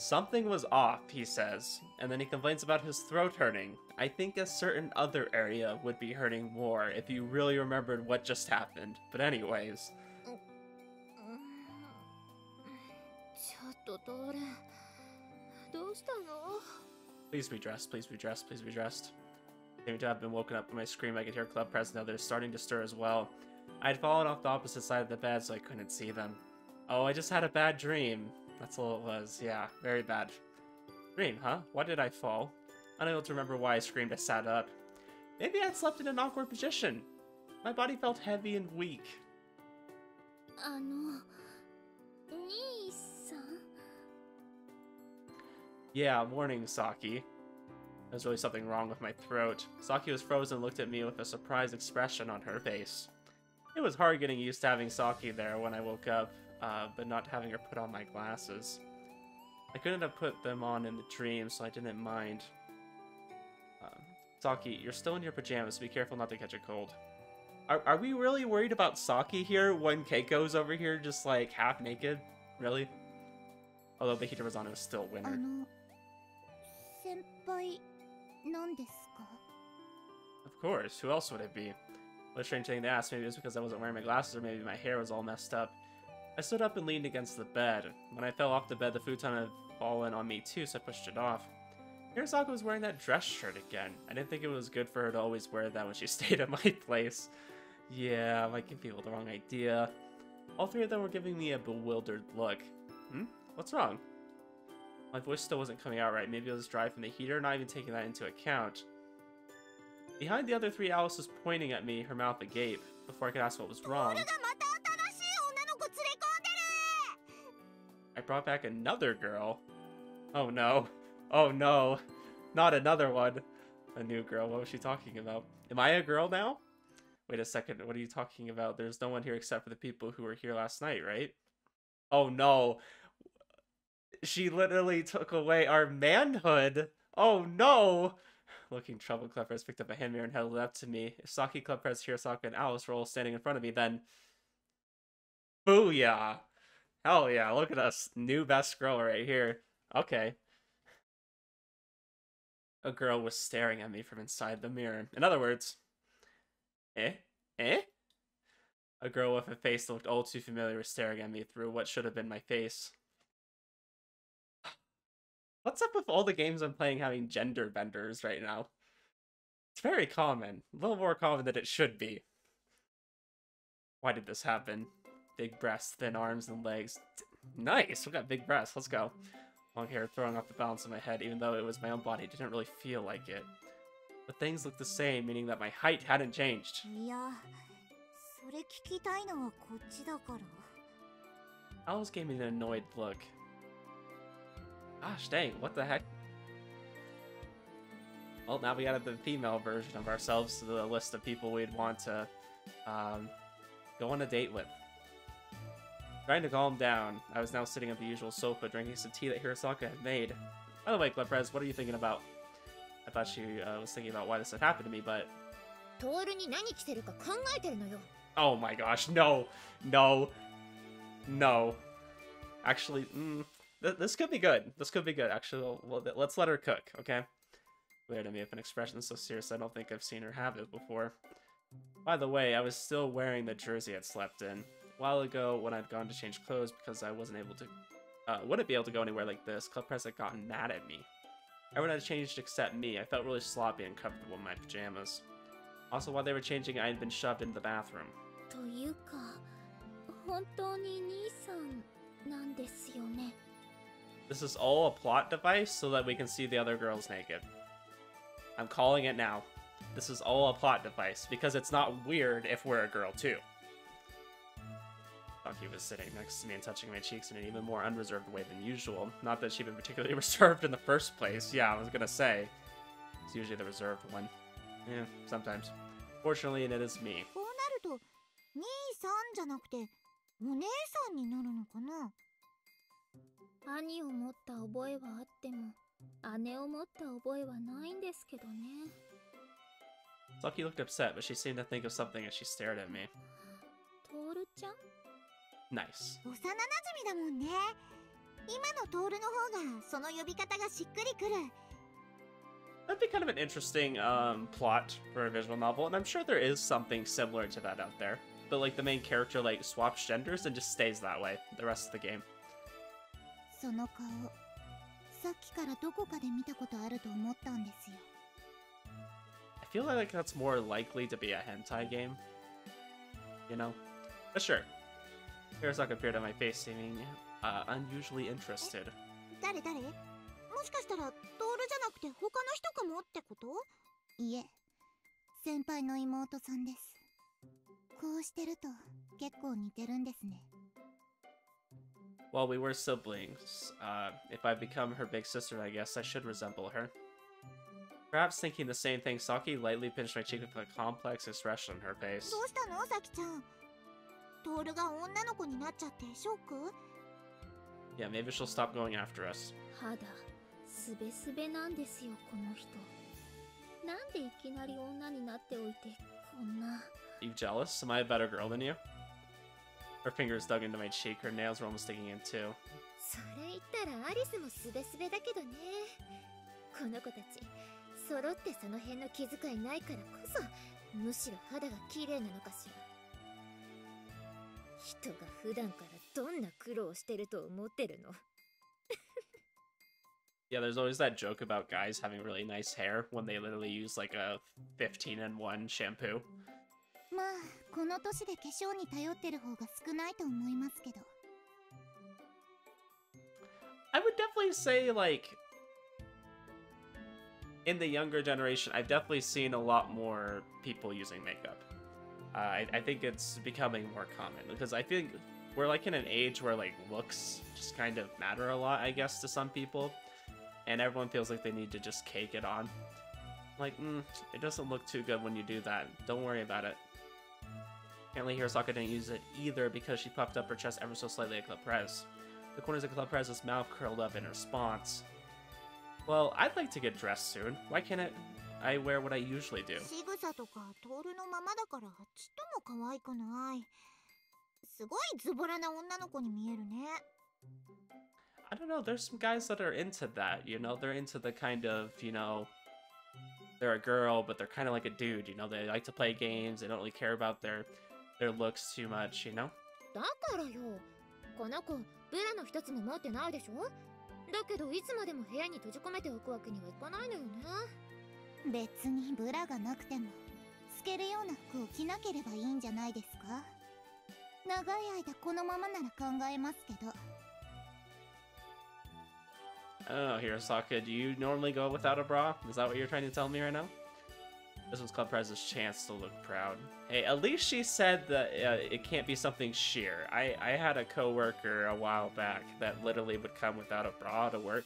Something was off, he says, and then he complains about his throat hurting. I think a certain other area would be hurting more if you really remembered what just happened. But anyways. Please be dressed, please be dressed, please be dressed. Seeming to have been woken up by my scream, I could hear club press and others starting to stir as well. I had fallen off the opposite side of the bed, so I couldn't see them. Oh, I just had a bad dream. That's all it was. Yeah, very bad. Dream, huh? Why did I fall? Unable to remember why I screamed, I sat up. Maybe I had slept in an awkward position. My body felt heavy and weak. Yeah, morning, Saki. There's really something wrong with my throat. Saki was frozen and looked at me with a surprised expression on her face. It was hard getting used to having Saki there when I woke up, but not having her put on my glasses. I couldn't have put them on in the dream, so I didn't mind. Saki, you're still in your pajamas, so be careful not to catch a cold. Are we really worried about Saki here when Keiko's over here just like half naked? Really? Although the heater was on, it was still winter. Of course, who else would it be? What a strange thing to ask. Maybe it was because I wasn't wearing my glasses, or maybe my hair was all messed up. I stood up and leaned against the bed. When I fell off the bed, the futon had fallen on me too, so I pushed it off. Hirosaka was wearing that dress shirt again. I didn't think it was good for her to always wear that when she stayed at my place. Yeah, I might give people the wrong idea. All three of them were giving me a bewildered look. What's wrong? My voice still wasn't coming out right. Maybe it was dry from the heater, not even taking that into account. Behind the other three, Alice was pointing at me, her mouth agape. Before I could ask what was wrong, I brought back another girl. Oh no. Oh no. Not another one. A new girl. What was she talking about? Am I a girl now? Wait a second. What are you talking about? There's no one here except for the people who were here last night, right? Oh no. She literally took away our manhood. Oh no. Looking troubled, Clepress picked up a hand mirror and held it up to me. If Saki, Clepress, Hirosaka, and Alice were all standing in front of me, then... Booyah! Hell yeah, look at us. New best girl right here. Okay. A girl was staring at me from inside the mirror. In other words... Eh? A girl with a face that looked all too familiar was staring at me through what should have been my face. What's up with all the games I'm playing having gender benders right now? It's very common. A little more common than it should be. Why did this happen? Big breasts, thin arms, and legs. Nice! We got big breasts. Let's go. Long hair throwing off the balance of my head, even though it was my own body. It didn't really feel like it. But things looked the same, meaning that my height hadn't changed. Alice gave me an annoyed look. Gosh dang, what the heck? Well, now we added the female version of ourselves to the list of people we'd want to go on a date with. Trying to calm down, I was now sitting at the usual sofa drinking some tea that Hirosaka had made. By the way, Clepress, what are you thinking about? I thought she was thinking about why this had happened to me, but... Oh my gosh, no! No! No. Actually, this could be good. This could be good. Actually, let's let her cook, okay? Glared at me with an expression so serious I don't think I've seen her have it before. By the way, I was still wearing the jersey I'd slept in. A while ago, when I'd gone to change clothes because I wasn't able to... wouldn't be able to go anywhere like this, Clepress had gotten mad at me. Everyone had changed except me. I felt really sloppy and comfortable in my pajamas. Also, while they were changing, I had been shoved into the bathroom. This is all a plot device so that we can see the other girls naked. I'm calling it now. This is all a plot device, because it's not weird if we're a girl too. Saki was sitting next to me and touching my cheeks in an even more unreserved way than usual. Not that she'd been particularly reserved in the first place. Yeah, I was gonna say. It's usually the reserved one. Yeah, sometimes. Fortunately, it is me. Saki looked upset, but she seemed to think of something as she stared at me. Nice. That'd be kind of an interesting plot for a visual novel, and I'm sure there is something similar to that out there. But like the main character like swaps genders and just stays that way the rest of the game. その顔、さっきからどこかで見たことあると思ったんですよ。I feel like that's more likely to be a hentai game, you know? But sure. Hirosaka appeared on my face seeming unusually interested. 誰もしかしたらトールじゃなくて他の人かもってこと？いえ、先輩の妹さんです。こうしてると結構似てるんですね。Well, we were siblings. If I become her big sister, I guess I should resemble her. Perhaps thinking the same thing, Saki lightly pinched my cheek with a complex expression on her face. どうしたの、さきちゃん？トールが女の子になっちゃってショック？ Yeah, maybe she'll stop going after us. 肌すべすべなんですよ、この人。なんでいきなり女になっておいてこんな。You jealous? Am I a better girl than you? Her fingers dug into my cheek, her nails were almost digging in too. それ言ったらアリスもすべすべだけどね。この子たち揃ってその辺の気遣いないからこそ、むしろ肌が綺麗なのかしら。人が普段からどんな苦労をしてると思ってるの？ Yeah, there's always that joke about guys having really nice hair when they literally use like a 15-in-1 shampoo. まあ、この年で化粧に頼ってる方が少ないと思いますけど。I would definitely say, like, in the younger generation, I've definitely seen a lot more people using makeup. I think it's becoming more common because I think we're like in an age where like looks just kind of matter a lot, I guess, to some people, and everyone feels like they need to just cake it on. Like, it doesn't look too good when you do that. Don't worry about it. Apparently Hirosaka didn't use it either because she puffed up her chest ever so slightly at Club Prez. The corners of Club Prez's mouth curled up in response. Well, I'd like to get dressed soon. Why can't I wear what I usually do? 仕草とかトールのままだからちっとも可愛くない。すごいズボラな女の子に見えるね。I don't know, there's some guys that are into that, you know? They're into the kind of, you know, they're a girl, but they're kind of like a dude, you know? They like to play games, they don't really care about their looks too much, you know? だからよ、この子ブラの一つも持ってないでしょ？だけどいつまでも部屋に閉じ込めておくわけにはいかないのよね。別にブラがなくても透けるような服を着なければいいんじゃないですか？長い間このままなら考えますけど。I don't know, Hirosaka, do you normally go without a bra? Is that what you're trying to tell me right now? This was Club Prez's chance to look proud. Hey, at least she said that it can't be something sheer. I had a coworker a while back that literally would come without a bra to work,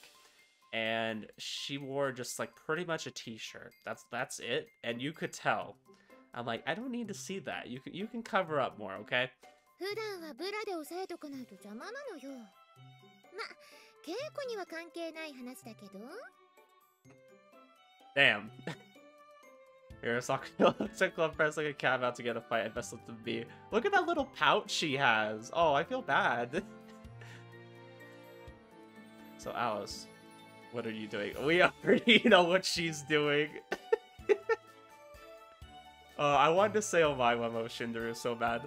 and she wore just like pretty much a t-shirt. That's it, and you could tell. I'm like, I don't need to see that. You can cover up more, okay? 普段はブラで押さえとかないと邪魔なのよ。ま、稽古には関係ない話だけど。Damn. Hirosaka looks at Club Prez like a cat about to get a fight. I best let them be. Look at that little pouch she has. Oh, I feel bad. So, Alice, what are you doing? We already know what she's doing. I wanted to say Omaima Shinderu so bad.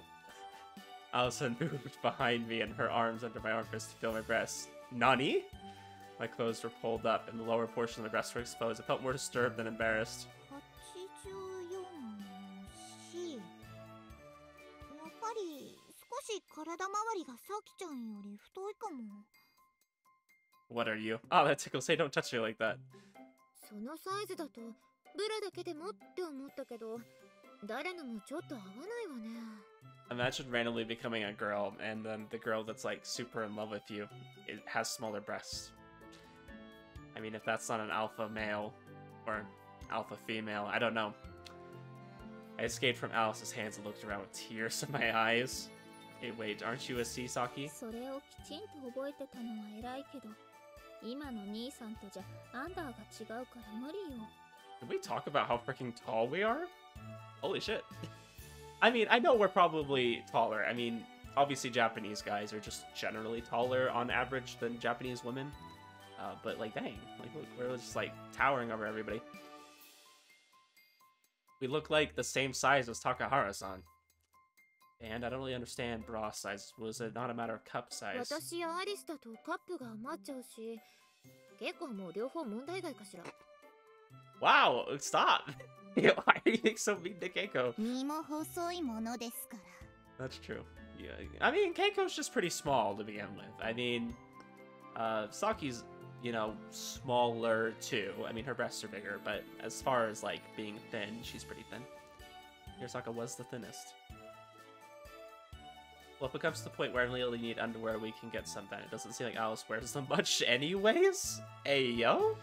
Allison moved behind me and her arms under my armpits to feel my breasts. Nani? My clothes were pulled up and the lower portion of the breasts were exposed. I felt more disturbed than embarrassed. やっぱり少し体周りがさきちゃんより太いかも。What are you? Oh, that tickles. Hey, don't touch me like that. そのサイズだとブラだけでもって思ったけど、誰のもちょっと合わないわね。Imagine randomly becoming a girl, and then the girl that's like super in love with you, it has smaller breasts. I mean, if that's not an alpha male or alpha female, I don't know. I escaped from Alice's hands and looked around with tears in my eyes. Hey, wait, aren't you a Sasaki? それをきちんと覚えてたのは偉いけど、今の兄さんとじゃアンダーが違うから無理よ。Can we talk about how freaking tall we are? Holy shit. I mean, I know we're probably taller. I mean, obviously Japanese guys are just generally taller on average than Japanese women. But like, dang, like look, we're just like towering over everybody. We look like the same size as Takahara-san. And I don't really understand bra size. Was it not a matter of cup size? 私やアリスだとカップが余っちゃうし、結構もう両方問題外かしら。Wow, stop! Why are you being so mean to Keiko? 身も細いものですから。 That's true. Yeah, I mean, Keiko's just pretty small to begin with. I mean, Saki's, you know, smaller too. I mean, her breasts are bigger, but as far as like being thin, she's pretty thin. Hirasaka was the thinnest. Well, if it comes to the point where I really need underwear, we can get some then. It doesn't seem like Alice wears them much anyways. Ayo?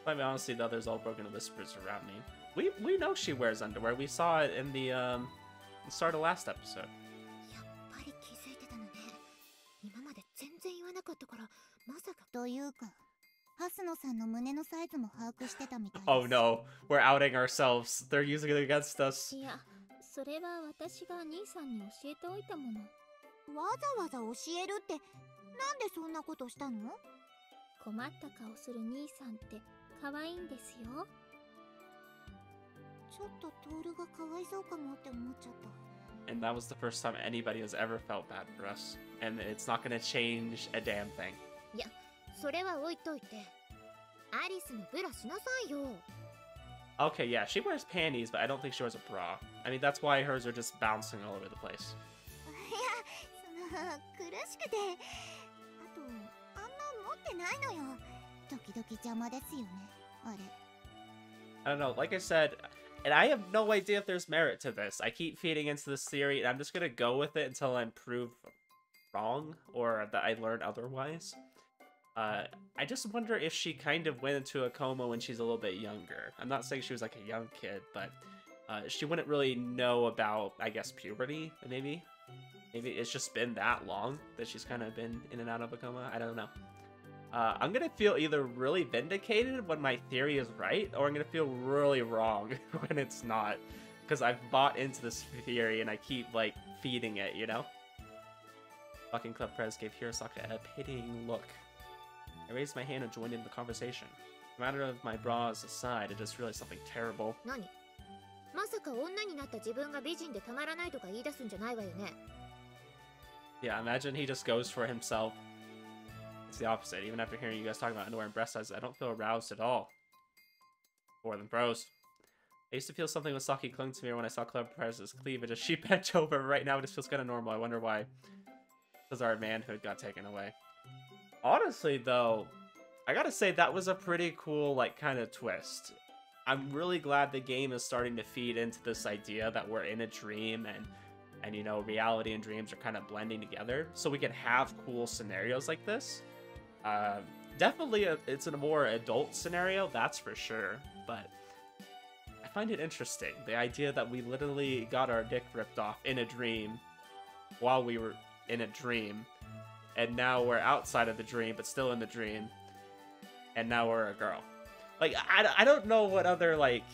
I mean, honestly, though, there's all broken whispers around me. We know she wears underwear. We saw it in the start of last episode. やっぱり気づいてたのね。今まで全然言わなかったから、まさか。というか、ハスノさんの胸のサイズも把握してたみたいです。Oh no, we're outing ourselves. They're using it against us. いや、それは私が兄さんに教えておいたもの。わざわざ教えるって、なんでそんなことしたの？困った顔する兄さんって可愛いんですよ。ちょっとトールがかわいそうかもって思っちゃった。And that was the first time anybody has ever felt bad for us. And it's not gonna change a damn thing. いや、それは置いといて。アリスのブラしなさいよ。Okay, yeah, she wears panties, but I don't think she wears a bra. I mean, that's why hers are just bouncing all over the place. いや、苦しくて。あと、あんま持ってないのよ。時々邪魔ですよね、あれ。I don't know, like I said, and I have no idea if there's merit to this. I keep feeding into this theory, and I'm just gonna go with it until I'm proved wrong, or that I learn otherwise. I just wonder if she kind of went into a coma when she's a little bit younger. I'm not saying she was like a young kid, but she wouldn't really know about, I guess, puberty, maybe? Maybe it's just been that long that she's kind of been in and out of a coma. I don't know. I'm gonna feel either really vindicated when my theory is right, or I'm gonna feel really wrong when it's not. Because I've bought into this theory and I keep, like, feeding it, you know? Fucking Club Prez gave Hirasaka a pitying look. I raised my hand and joined in the conversation. No matter of my bras aside, I just realized something terrible. 何？まさか女になった自分が美人でたまらないとか言い出すんじゃないわよね。Yeah, imagine he just goes for himself. It's the opposite. Even after hearing you guys talking about underwear and breast sizes, I don't feel aroused at all. More than bros. I used to feel something when Saki clung to me when I saw Club Prez's cleavage as she bent over. Right now it just feels kind of normal. I wonder why. Because our manhood got taken away. Honestly, though, I gotta say that was a pretty cool, like, kind of twist. I'm really glad the game is starting to feed into this idea that we're in a dream and you know, reality and dreams are kind of blending together. So we can have cool scenarios like this. Definitely, it's a more adult scenario, that's for sure. But I find it interesting, the idea that we literally got our dick ripped off in a dream while we were in a dream. And now we're outside of the dream, but still in the dream. And now we're a girl. Like, I don't know what other, like,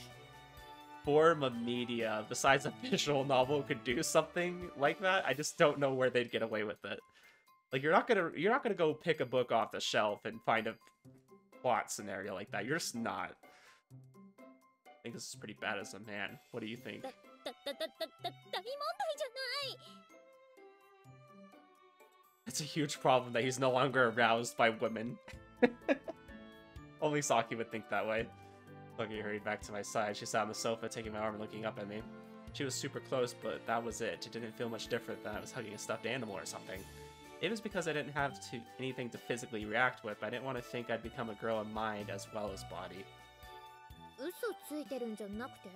form of media besides a visual novel could do something like that. I just don't know where they'd get away with it. Like, you're not gonna go pick a book off the shelf and find a plot scenario like that. You're just not. I think this is pretty bad as a man. What do you think? It's a huge problem that he's no longer aroused by women. Only Saki would think that way. Loki hurried back to my side. She sat on the sofa, taking my arm and looking up at me. She was super close, but that was it. It didn't feel much different than I was hugging a stuffed animal or something. It was because I didn't have anything to physically react with, but I didn't want to think I'd become a girl in mind as well as body. 嘘ついてるんじゃなくて、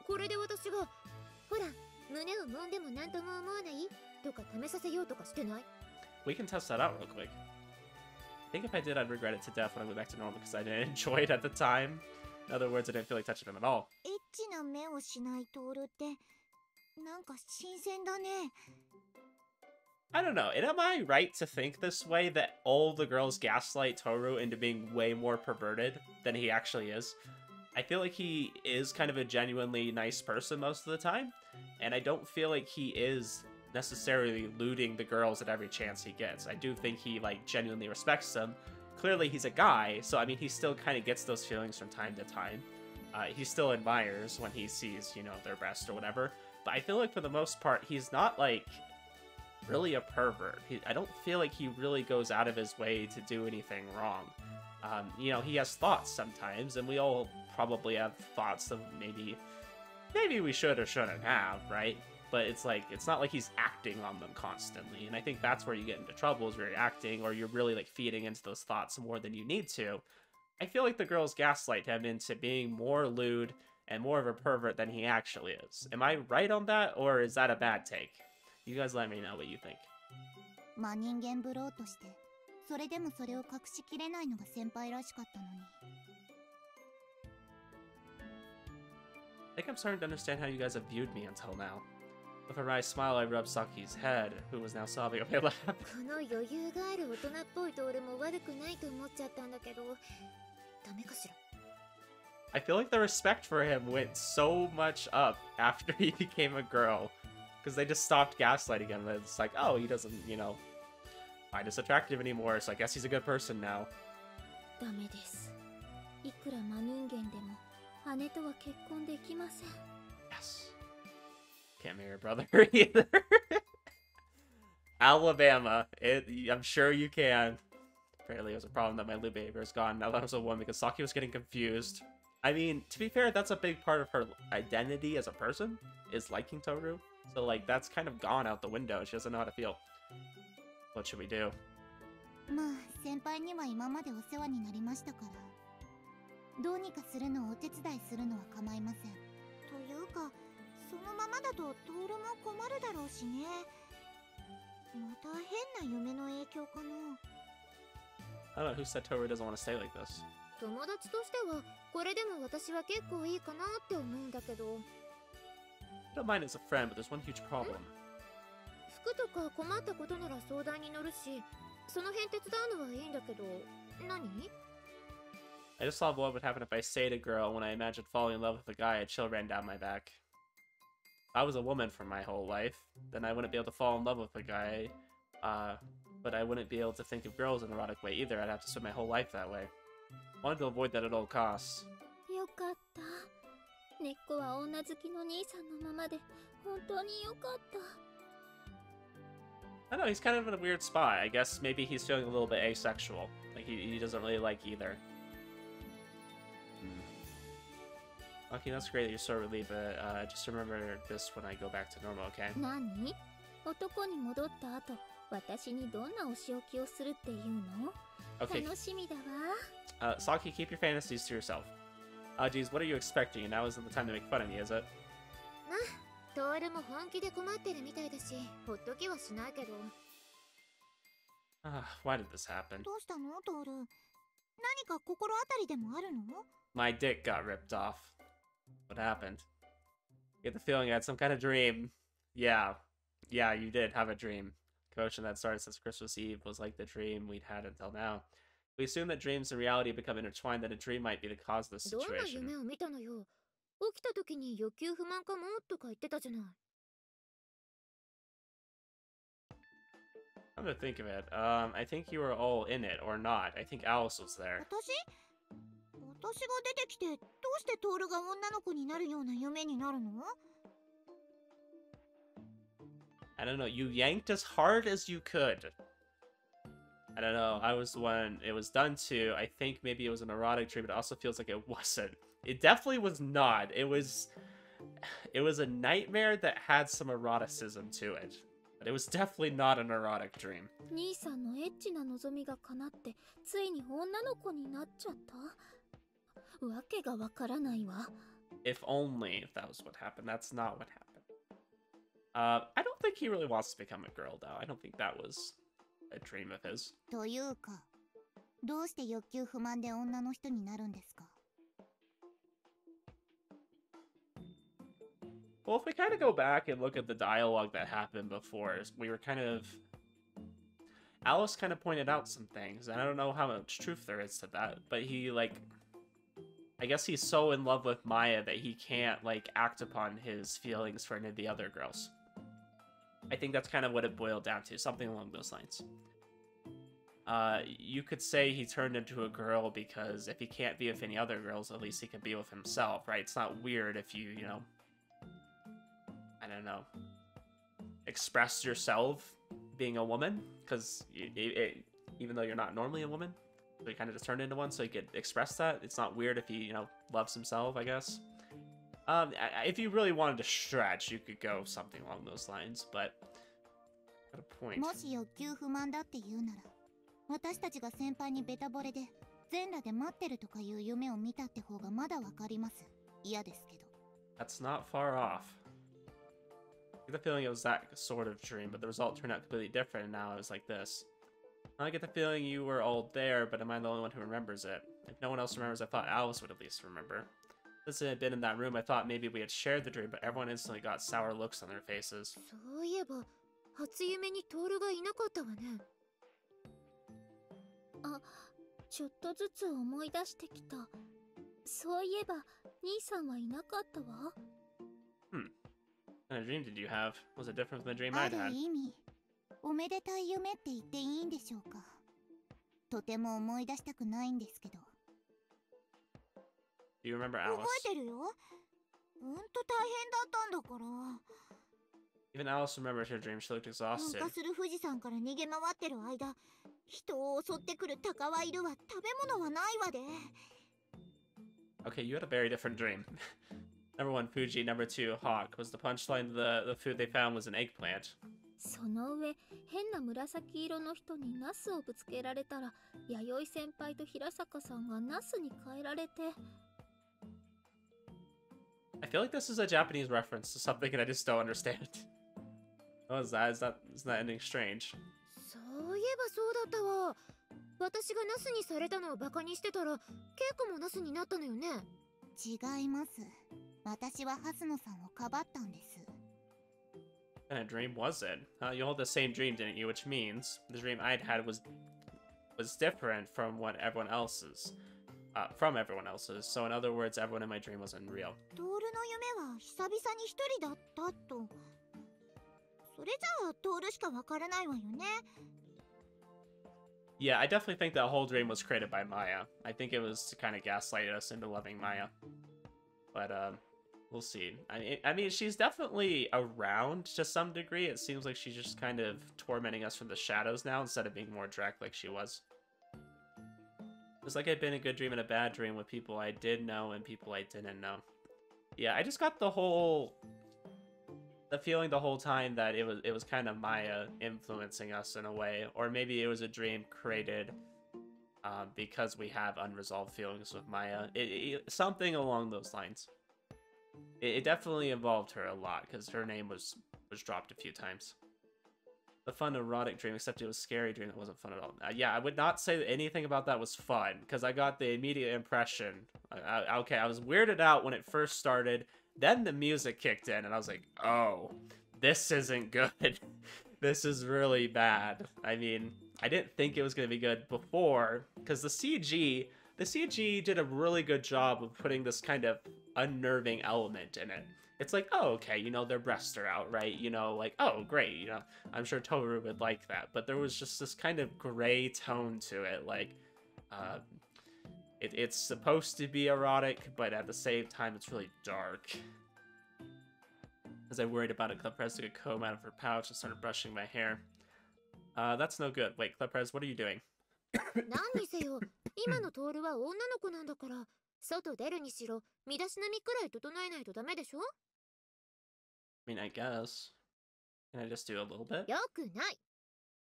これで私がほら胸を揉んでも何とも思わないとか試させようとかしてない？ We can test that out real quick. I think if I did, I'd regret it to death when I went back to normal because I didn't enjoy it at the time. In other words, I didn't feel like touching him at all. エッチな目をしないトールってなんか新鮮だね。 I don't know. And am I right to think this way, that all the girls gaslight Tohru into being way more perverted than he actually is? I feel like he is kind of a genuinely nice person most of the time, and I don't feel like he is necessarily looting the girls at every chance he gets. I do think he, like, genuinely respects them. Clearly he's a guy, so I mean, he still kind of gets those feelings from time to time. He still admires when he sees, you know, their breast or whatever, but I feel like for the most part, he's not, like, really a pervert. I don't feel like he really goes out of his way to do anything wrong. You know, he has thoughts sometimes, and we all probably have thoughts of maybe we should or shouldn't have, right? But it's like, it's not like he's acting on them constantly, and I think that's where you get into trouble, is where you're acting, or you're really, like, feeding into those thoughts more than you need to. I feel like the girls gaslight him into being more lewd and more of a pervert than he actually is. Am I right on that, or is that a bad take? You guys let me know what you think. まあ人間ぶろうとしてそれでもそれを隠しきれないのが先輩らしかったのに I think I'm starting to understand how you guys have viewed me until now. With a wry smile, I rubbed Saki's head, who was now sobbing on my lap. この余裕がある大人っぽいトールも悪くないと思っちゃったんだけど、ダメかしら。 I feel like the respect for him went so much up after he became a girl. Because they just stopped gaslighting him. It's like, oh, he doesn't, you know, find us attractive anymore, so I guess he's a good person now. ダメです。いくら真人間でも姉とは結婚できません。 Yes. Can't marry your brother either. Alabama. I'm sure you can. Apparently it was a problem that my lube behavior is gone now that I was a woman because Saki was getting confused. I mean, to be fair, that's a big part of her identity as a person, is liking Tohru. So, like, that's kind of gone out the window. She doesn't know how to feel. What should we do? まあ先輩には今までお世話になりましたからどうにかするのをお手伝いするのは構いませんというかそのままだとトールも困るだろうしねまた変な夢の影響かな I don't know, who said Tohru doesn't want to stay like this? 友達としてはこれでも私は結構いいかなって思うんだけど I don't mind as a friend, but there's one huge problem. 服とか困ったことなら相談に乗るしその辺手伝うのはいいんだけど何 I just thought of what would happen if I stayed a girl when I imagined falling in love with a guy, a chill ran down my back. If I was a woman for my whole life, then I wouldn't be able to fall in love with a guy, but I wouldn't be able to think of girls in an erotic way either. I'd have to spend my whole life that way. I wanted to avoid that at all costs. よかった根っこは女好きの兄さんのままで本当によかった I don't know, he's kind of in a weird spot. I guess maybe he's feeling a little bit asexual. Like, he doesn't really like either. Okay, that's great that you're so relieved, but just remember this when I go back to normal, okay? 何男に戻った後私にどんなお仕置きをするっていうの Okay. 楽しみだわ Saki, keep your fantasies to yourself. Geez, what are you expecting? Now isn't the time to make fun of me, is it? まあトールも本気で困ってるみたいだしほっときはしないけど Why did this happen? どうしたのトール何か心当たりでもあるの My dick got ripped off. What happened? You get the feeling I had some kind of dream. Yeah, you did have a dream. Commotion that started since Christmas Eve was like the dream we'd had until now. We assume that dreams and reality become intertwined, that a dream might be the cause of the どんな situation. 夢を見たのよ起きた時に欲求不満かもとか言ってたじゃない I'm gonna think of it. I think you were all in it, or not. I think Alice was there. 私が出てきてどうしてトールが女の子になるような夢になるの I don't know, you yanked as hard as you could. I don't know, I was the one it was done to. I think maybe it was an erotic dream, but it also feels like it wasn't. It definitely was not. It was a nightmare that had some eroticism to it. But it was definitely not an erotic dream. 兄さんのエッチな望みが叶ってついに女の子になっちゃったわけがわからないわ If only if that was what happened. That's not what happened. I don't think he really wants to become a girl, though. I don't think that was a dream of his. というかどうして欲求不満で女の人になるんですか Well, if we kind of go back and look at the dialogue that happened before, we were kind of... Alice kind of pointed out some things, and I don't know how much truth there is to that, but he, like... I guess he's so in love with Maya that he can't, like, act upon his feelings for any of the other girls. I think that's kind of what it boiled down to, something along those lines. You could say he turned into a girl because if he can't be with any other girls, at least he can be with himself, right? It's not weird if you, you know, I don't know, express yourself being a woman, because even though you're not normally a woman, so he kind of just turned into one, so he could express that. It's not weird if he, you know, loves himself, I guess. If you really wanted to stretch, you could go something along those lines, but at a point. もし欲求不満だって言うなら、私たちが先輩にベタ惚れで全裸で待ってるとかいう夢を見たって方がまだわかります。嫌ですけど。That's not far off. I get the feeling it was that sort of dream, but the result turned out completely different, and now it was like this. I get the feeling you were all there, but am I the only one who remembers it? If no one else remembers, I thought Alice would at least remember. Since it had been in that room, I thought maybe we had shared the dream, but everyone instantly got sour looks on their faces. そういえば初夢にトールがいなかったわね。あ、ちょっとずつ思い出してきた。そういえば兄さんはいなかったわ。What kind of dream did you have? Was it different from the dream あ I'd る had? 意味、おめでたい夢って言っていいんでしょうか。とても思い出したくないんですけど。Do you remember 覚 Alice? えてるよ。大変だったんだから。 Even Alice remembered her dream. She looked 噴 exhausted. 火する富士山から逃げ回ってる間、人を襲ってくる鷹はいるわ、食べ物はないわで。 Okay, you had a very different dream. Number 1, Fuji. Number 2, Hawk. Was the punchline the food they found was an eggplant? その上変な紫色の人にナスをぶつけられたら、弥生先輩と平坂さんがナスに変えられて。 I feel like this is a Japanese reference to something and I just don't understand. What is that? Isn't that ending strange? そういえばそうだったわ。私がナスにされたのをバカにしてたら、ケイコもナスになったのよね。違います。私はハスノさんをかばったんです。 What kind of dream was it? You all had the same dream, didn't you? Which means the dream I'd had was different from what everyone else's. From everyone else's. So in other words, everyone in my dream wasn't real. トールの夢は久々に一人だったと。それじゃあトールしかわからないわよね。 Yeah, I definitely think that whole dream was created by Maya. I think it was to kind of gaslight us into loving Maya. But, we'll see. I mean, she's definitely around to some degree. It seems like she's just kind of tormenting us from the shadows now instead of being more direct like she was. It's like I've been a good dream and a bad dream with people I did know and people I didn't know. Yeah, I just got the feeling the whole time that it was kind of Maya influencing us in a way, or maybe it was a dream created because we have unresolved feelings with Maya. Something along those lines. It definitely involved her a lot because her name was dropped a few times. The fun erotic dream, except it was a scary dream that wasn't fun at all. Yeah, I would not say that anything about that was fun because I got the immediate impression. Okay, I was weirded out when it first started. Then the music kicked in, and I was like, oh, this isn't good. This is really bad. I mean, I didn't think it was going to be good before, because the CG did a really good job of putting this kind of unnerving element in it. It's like, oh, okay, you know, their breasts are out, right? You know, like, oh, great, you know, I'm sure Tohru would like that. But there was just this kind of gray tone to it, like, it's supposed to be erotic, but at the same time, it's really dark. As I worried about it, Cleprez took a comb out of her pouch and started brushing my hair. That's no good. Wait, Cleprez, what are you doing? 何にせよ、今のトールは女の子なんだから、外出るにしろ、身だしなみくらい整えないとダメでしょ? I mean, I guess. Can I just do a little bit? よくない。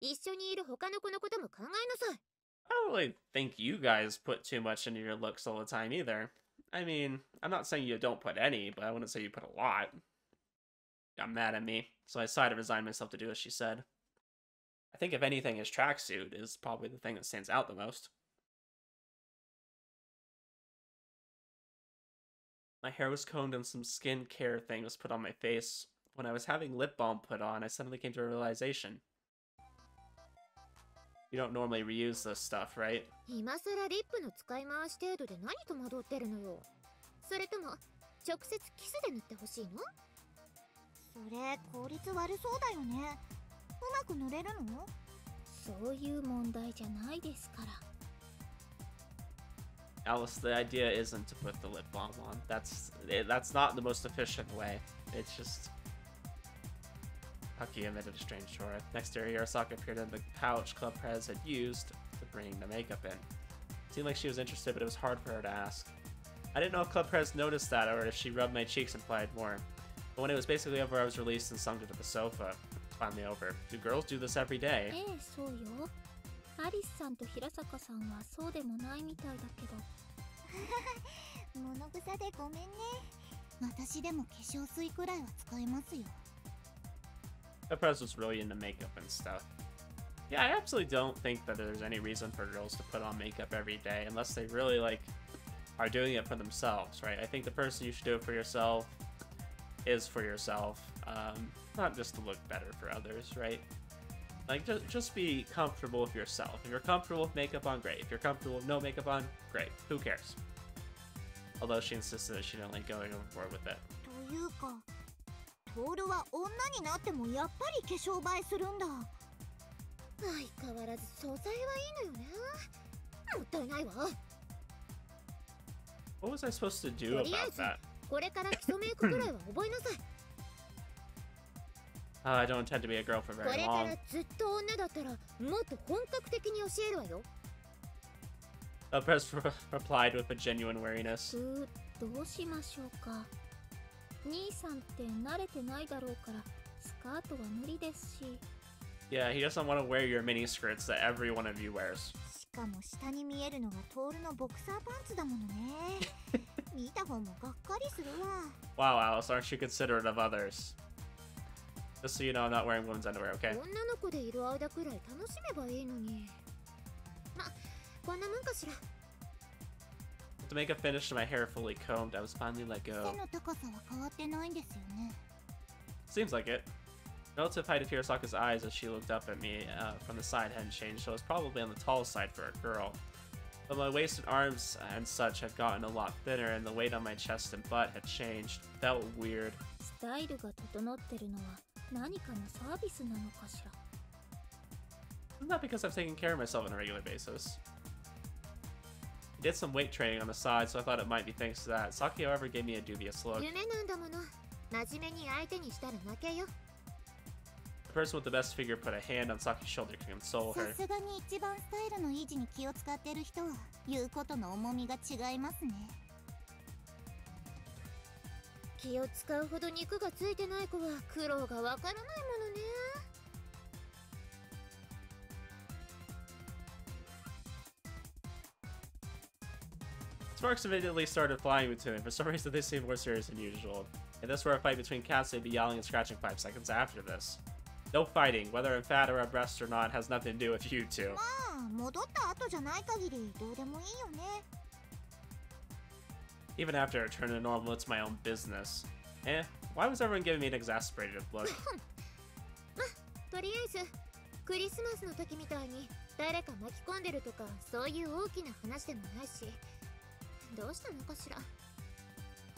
一緒にいる他の子のことも考えなさい。I don't really think you guys put too much into your looks all the time either. I mean, I'm not saying you don't put any, but I wouldn't say you put a lot. Got mad at me, so I decided to resign myself to do as she said. I think if anything, his tracksuit is probably the thing that stands out the most. My hair was combed and some skincare thing was put on my face. When I was having lip balm put on, I suddenly came to a realization. You don't normally reuse this stuff, right? 今さらリップの使い回し程度で何戸惑ってるのよ。それとも直接キスで塗ってほしいの？それ効率悪そうだよね。うまく塗れるの？そういう問題じゃないですから。Alice, the idea isn't to put the lip balm on. That's not the most efficient way. It's just... Hucky emitted a strange chore. Next to her, Arasaka appeared in the pouch Club Prez had used to bring the makeup in. It seemed like she was interested, but it was hard for her to ask. I didn't know if Club Prez noticed that, or if she rubbed my cheeks and implied more. But when it was basically over, I was released and sunk to the sofa. It's finally over. Do girls do this every day? そうよ。アリスさんと平坂さんはそうでもないみたいだけど。物臭でごめんね。私でも化粧水くらいは使えますよ。Club Prez was really into makeup and stuff. Yeah, I absolutely don't think that there's any reason for girls to put on makeup every day unless they really, like, are doing it for themselves, right? I think the person you should do it for yourself is for yourself, not just to look better for others, right? Like, just be comfortable with yourself. If you're comfortable with makeup on, great. If you're comfortable with no makeup on, great. Who cares? Although she insisted that she didn't like going overboard with it. というか、トールは女になってもやっぱり化粧映えするんだ。相変わらず素材はいいのよね。もったいないわ。What was I supposed to do about that? これから基礎メイクくらいは覚えなさい。I don't intend to be a girl for こ very れか long. らずっと女だったらもっと本格的に教えるわよ。Prez replied with a genuine wariness. どうしましょうか。兄さんって慣れてないだろうからスカートは無理ですし。Yeah, he doesn't want to wear your mini skirts that every one of you wears. しかも下に見えるのがトールのボクサーパンツだものね。見た方もがっかりするわ。Wow, Alice, aren't you considerate of others? Just so you know, I'm not wearing women's underwear, okay? 女の子でいる間くらい楽しめばいいのに。ま、こんなもんかしら。To make a finish to my hair fully combed, I was finally let 背 go. の高さは変わってないんですよね。Seems like it. Relative height of Hirosaka's eyes as she looked up at me from the side hadn't changed, so I was probably on the tall side for a girl. But my waist and arms and such had gotten a lot thinner, and the weight on my chest and butt had changed. Felt weird. スタイルが整ってるのは何かのサービスなのかしら。Isn't that because I've taken care of myself on a regular basis? I did some weight training on the side, so I thought it might be thanks to that. Saki, however, gave me a dubious look. 夢なんだもの。真面目に相手にしたら負けよ。The person with the best figure put a hand on Saki's shoulder to console さ her. すがに一番スタイルの維持に気を使ってる人は言うことの重みが違いますね。気を使うほど肉がついてない子は苦労がわからないものね。Sparks immediately started flying between them. For some reason, they seemed more serious than usual. And this were a fight between cats, they'd be yelling and scratching 5 seconds after this. No fighting, whether I'm fat or abreast or not, has nothing to do with you two. まあ戻った後じゃない限りどうでもいいよね。Even after I return to normal, it's my own business. Eh, why was everyone giving me an exasperated look? とりあえずクリスマスの時みたいに誰か巻き込んでるとかそういう大きな話でもないし、どうしたのかしら。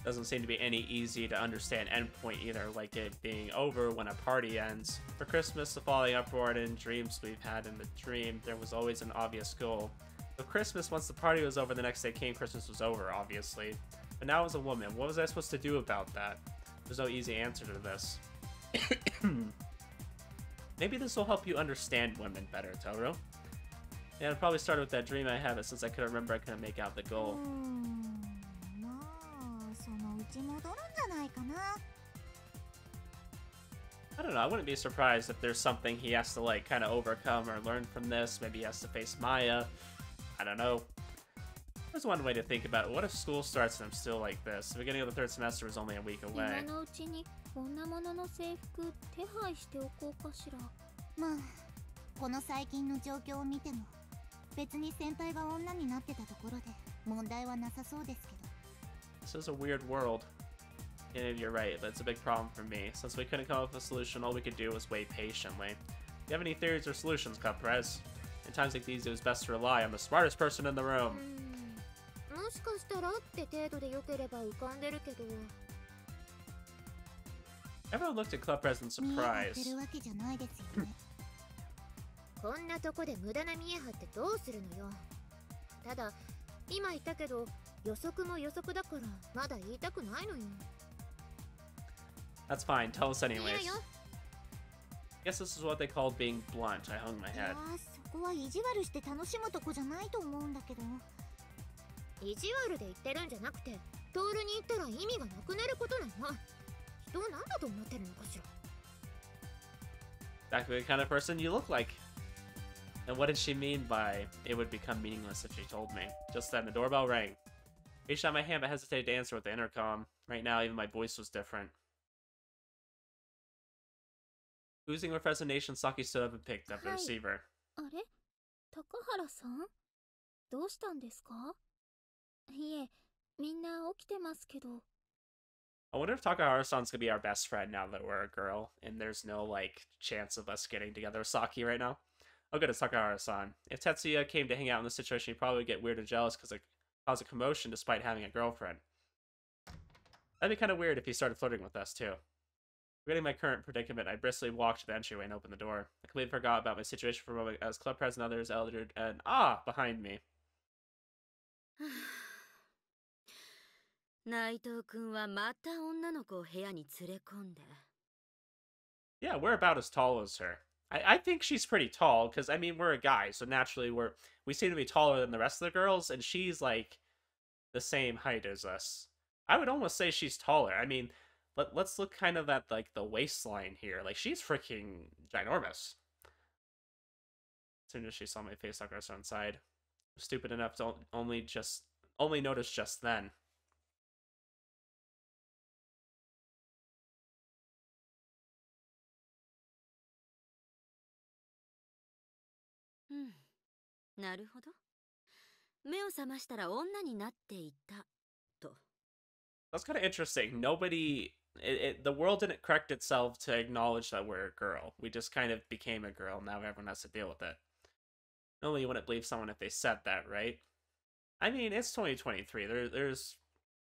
Doesn't seem to be any easy to understand endpoint either, like it being over when a party ends. For Christmas, the falling upward and dreams we've had in the dream, there was always an obvious goal. With Christmas, once the party was over, the next day came, Christmas was over, obviously. But now as a woman, what was I supposed to do about that? There's no easy answer to this. Maybe this will help you understand women better, Tohru. Yeah, it probably started with that dream I had, but since I couldn't remember, I couldn't make out the goal. まあそのうち戻るんじゃないかな。I don't know, I wouldn't be surprised if there's something he has to, like, kind of overcome or learn from this. Maybe he has to face Maya. I don't know. There's one way to think about it. What if school starts and I'm still like this? The beginning of the 3rd semester is only a week away. 今のうちに女物の制服手配しておこうかしら。まあこの最近の状況を見ても別に先輩が女になってたところで問題はなさそうですけど。 This is a weird world. And you're right, that's a big problem for me. Since we couldn't come up with a solution, all we could do was wait patiently. Do you have any theories or solutions, Cuprez? In times like these, it was best to rely on the smartest person in the room. もしかしたらって程度でよければ浮かんでるけど。 Everyone looked at Club President surprised. 見え張ってるわけじゃないですよね。こんなとこで無駄な見え張ってどうするのよ。ただ今言ったけど予測も予測だからまだ言いたくないのよ。 That's fine, tell us いいわ anyways. よ。 Guess this is what they called being blunt. I hung my いや head. そこは意地悪して楽しむとこじゃないと思うんだけど。意地悪で言ってるんじゃなくて、トールに言ったら意味がなくなることなの。人を何だと思ってるのかしら。 Exactly the kind of person you look like. And what did she mean by it would become meaningless if she told me? Just then, the doorbell rang. Reached out my hand but hesitated to answer with the intercom. Right now, even my voice was different. Oozing with resignation, Saki stood up and picked up the Hi. receiver. あれ高原さんどうしたんですかいえ、みんな起きてますけど。 I wonder if Takahara-san's gonna be our best friend now that we're a girl, and there's no, like, chance of us getting together with Saki right now. Oh, good, it's Takahara-san. If Tetsuya came to hang out in this situation, he'd probably get weird and jealous because it caused a commotion despite having a girlfriend. That'd be kind of weird if he started flirting with us, too. Forgetting my current predicament, I briskly walked to the entryway and opened the door. I completely forgot about my situation for a moment as club president and others eldered and behind me. 内藤君はまた女の子を部屋に連れ込んで。 Yeah, we're about as tall as her. I think she's pretty tall, because, I mean, we're a guy, so naturally we seem to be taller than the rest of the girls, and she's, like, the same height as us. I would almost say she's taller. I mean, let's look kind of at, like, the waistline here. Like, she's freaking ginormous. As soon as she saw my face, I got her inside. Stupid enough to only notice just then. なるほど。目を覚ましたら女になっていたと。 That's kind of interesting. The world didn't correct itself to acknowledge that we're a girl. We just kind of became a girl. Now everyone has to deal with it. Normally you wouldn't believe someone if they said that, right? I mean, it's 2023. There's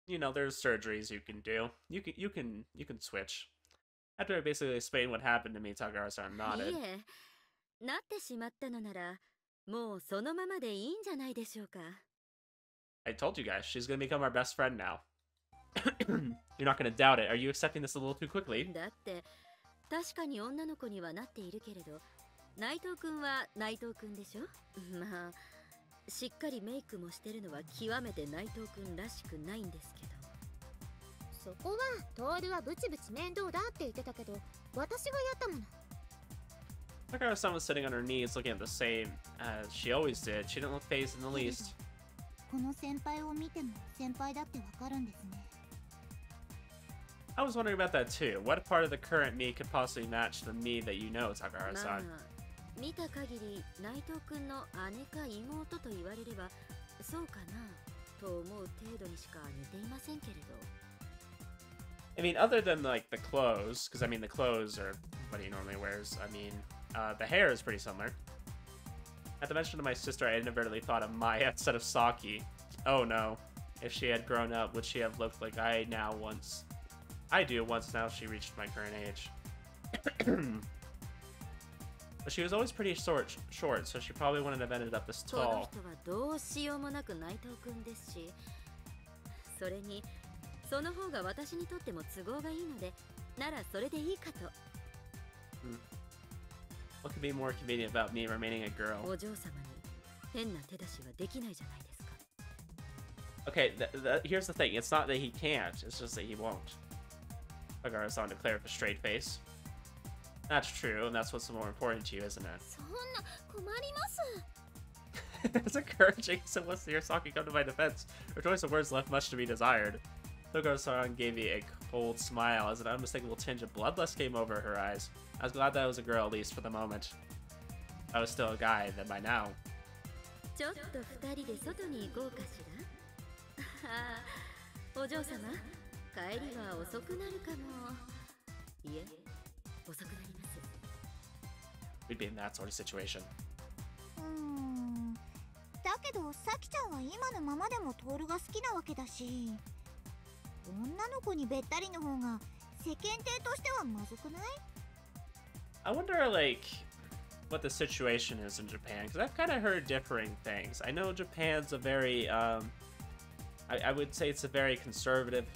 surgeries you can do. You can switch. After I basically explained what happened to me, Takahara-san nodded. いえ、なってしまったのなら、もうそのままでいいんじゃないでしょうか。 I told you guys, she's gonna become our best friend now. You're not gonna doubt it. Are you accepting this a little too quickly? だって確かに女の子にはなっているけれど、内藤君は内藤君でしょ。まあしっかりメイクもしてるのは極めて内藤君らしくないんですけど。そこはトールはブチブチ面倒だって言ってたけど、私がやったもの。 Takahara-san was sitting on her knees looking at the same as she always did. She didn't look phased in the least. この先輩を見ても先輩だってわかるんですね。 I was wondering about that too. What part of the current me could possibly match the me that you know, ま Takahara-san? あ見た限り内藤君の姉か妹と言われればそうかなと思う程度にしか似ていませんけれど。 I mean, other than like the clothes, because I mean the clothes are what he normally wears. I mean, the hair is pretty similar. At the mention of my sister, I inadvertently thought of Maya instead of Saki. Oh no. If she had grown up, would she have looked like I do once now she reached my current age. But she was always pretty short, so she probably wouldn't have ended up this この tall. 人はどうしようもなく内藤君ですし、それにその方が私にとっても都合がいいので、ならそれでいいかと。 What could be more convenient about me remaining a girl? お嬢様に変な手出しはできないじゃないですか。 Okay, here's the thing. It's not that he can't, it's just that he won't. Takahara-san declared with a straight face. That's true, and that's what's more important to you, isn't it? そんな困ります。 It's encouraging, so let's hear Saki come to my defense. Her choice of words left much to be desired. Takahara-san gave me a cold smile as an unmistakable tinge of bloodlust came over her eyes. I was glad that I was a girl, at least for the moment. I was still a guy, then by now. ちょっと二人で外に行こうかしら。ああ、お嬢様、帰りは遅くなるかも。いえ、遅くなります。 We'd be in that sort of situation. うん、けどサキちゃんは今のままでもトールが好きなわけだし、女の子にべったりの方が世間体としてはまずくない？ I wonder, like, what the situation is in Japan, because I've kind of heard differing things. I know Japan's a very, I would say it's a very conservative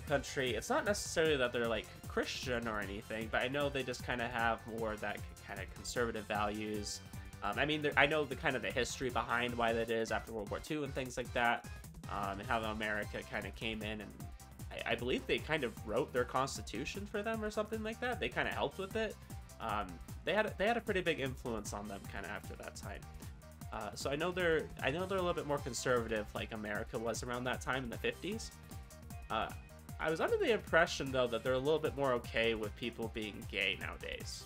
country. It's not necessarily that they're, like, Christian or anything, but I know they just kind of have more of that kind of conservative values. I mean, I know the kind of the history behind why that is after World War II and things like that, and how America kind of came in, and I believe they kind of wrote their constitution for them or something like that. They kind of helped with it. They had a pretty big influence on them kind of after that time. So I know they're a little bit more conservative, like America was around that time in the 50s. I was under the impression though that they're a little bit more okay with people being gay nowadays.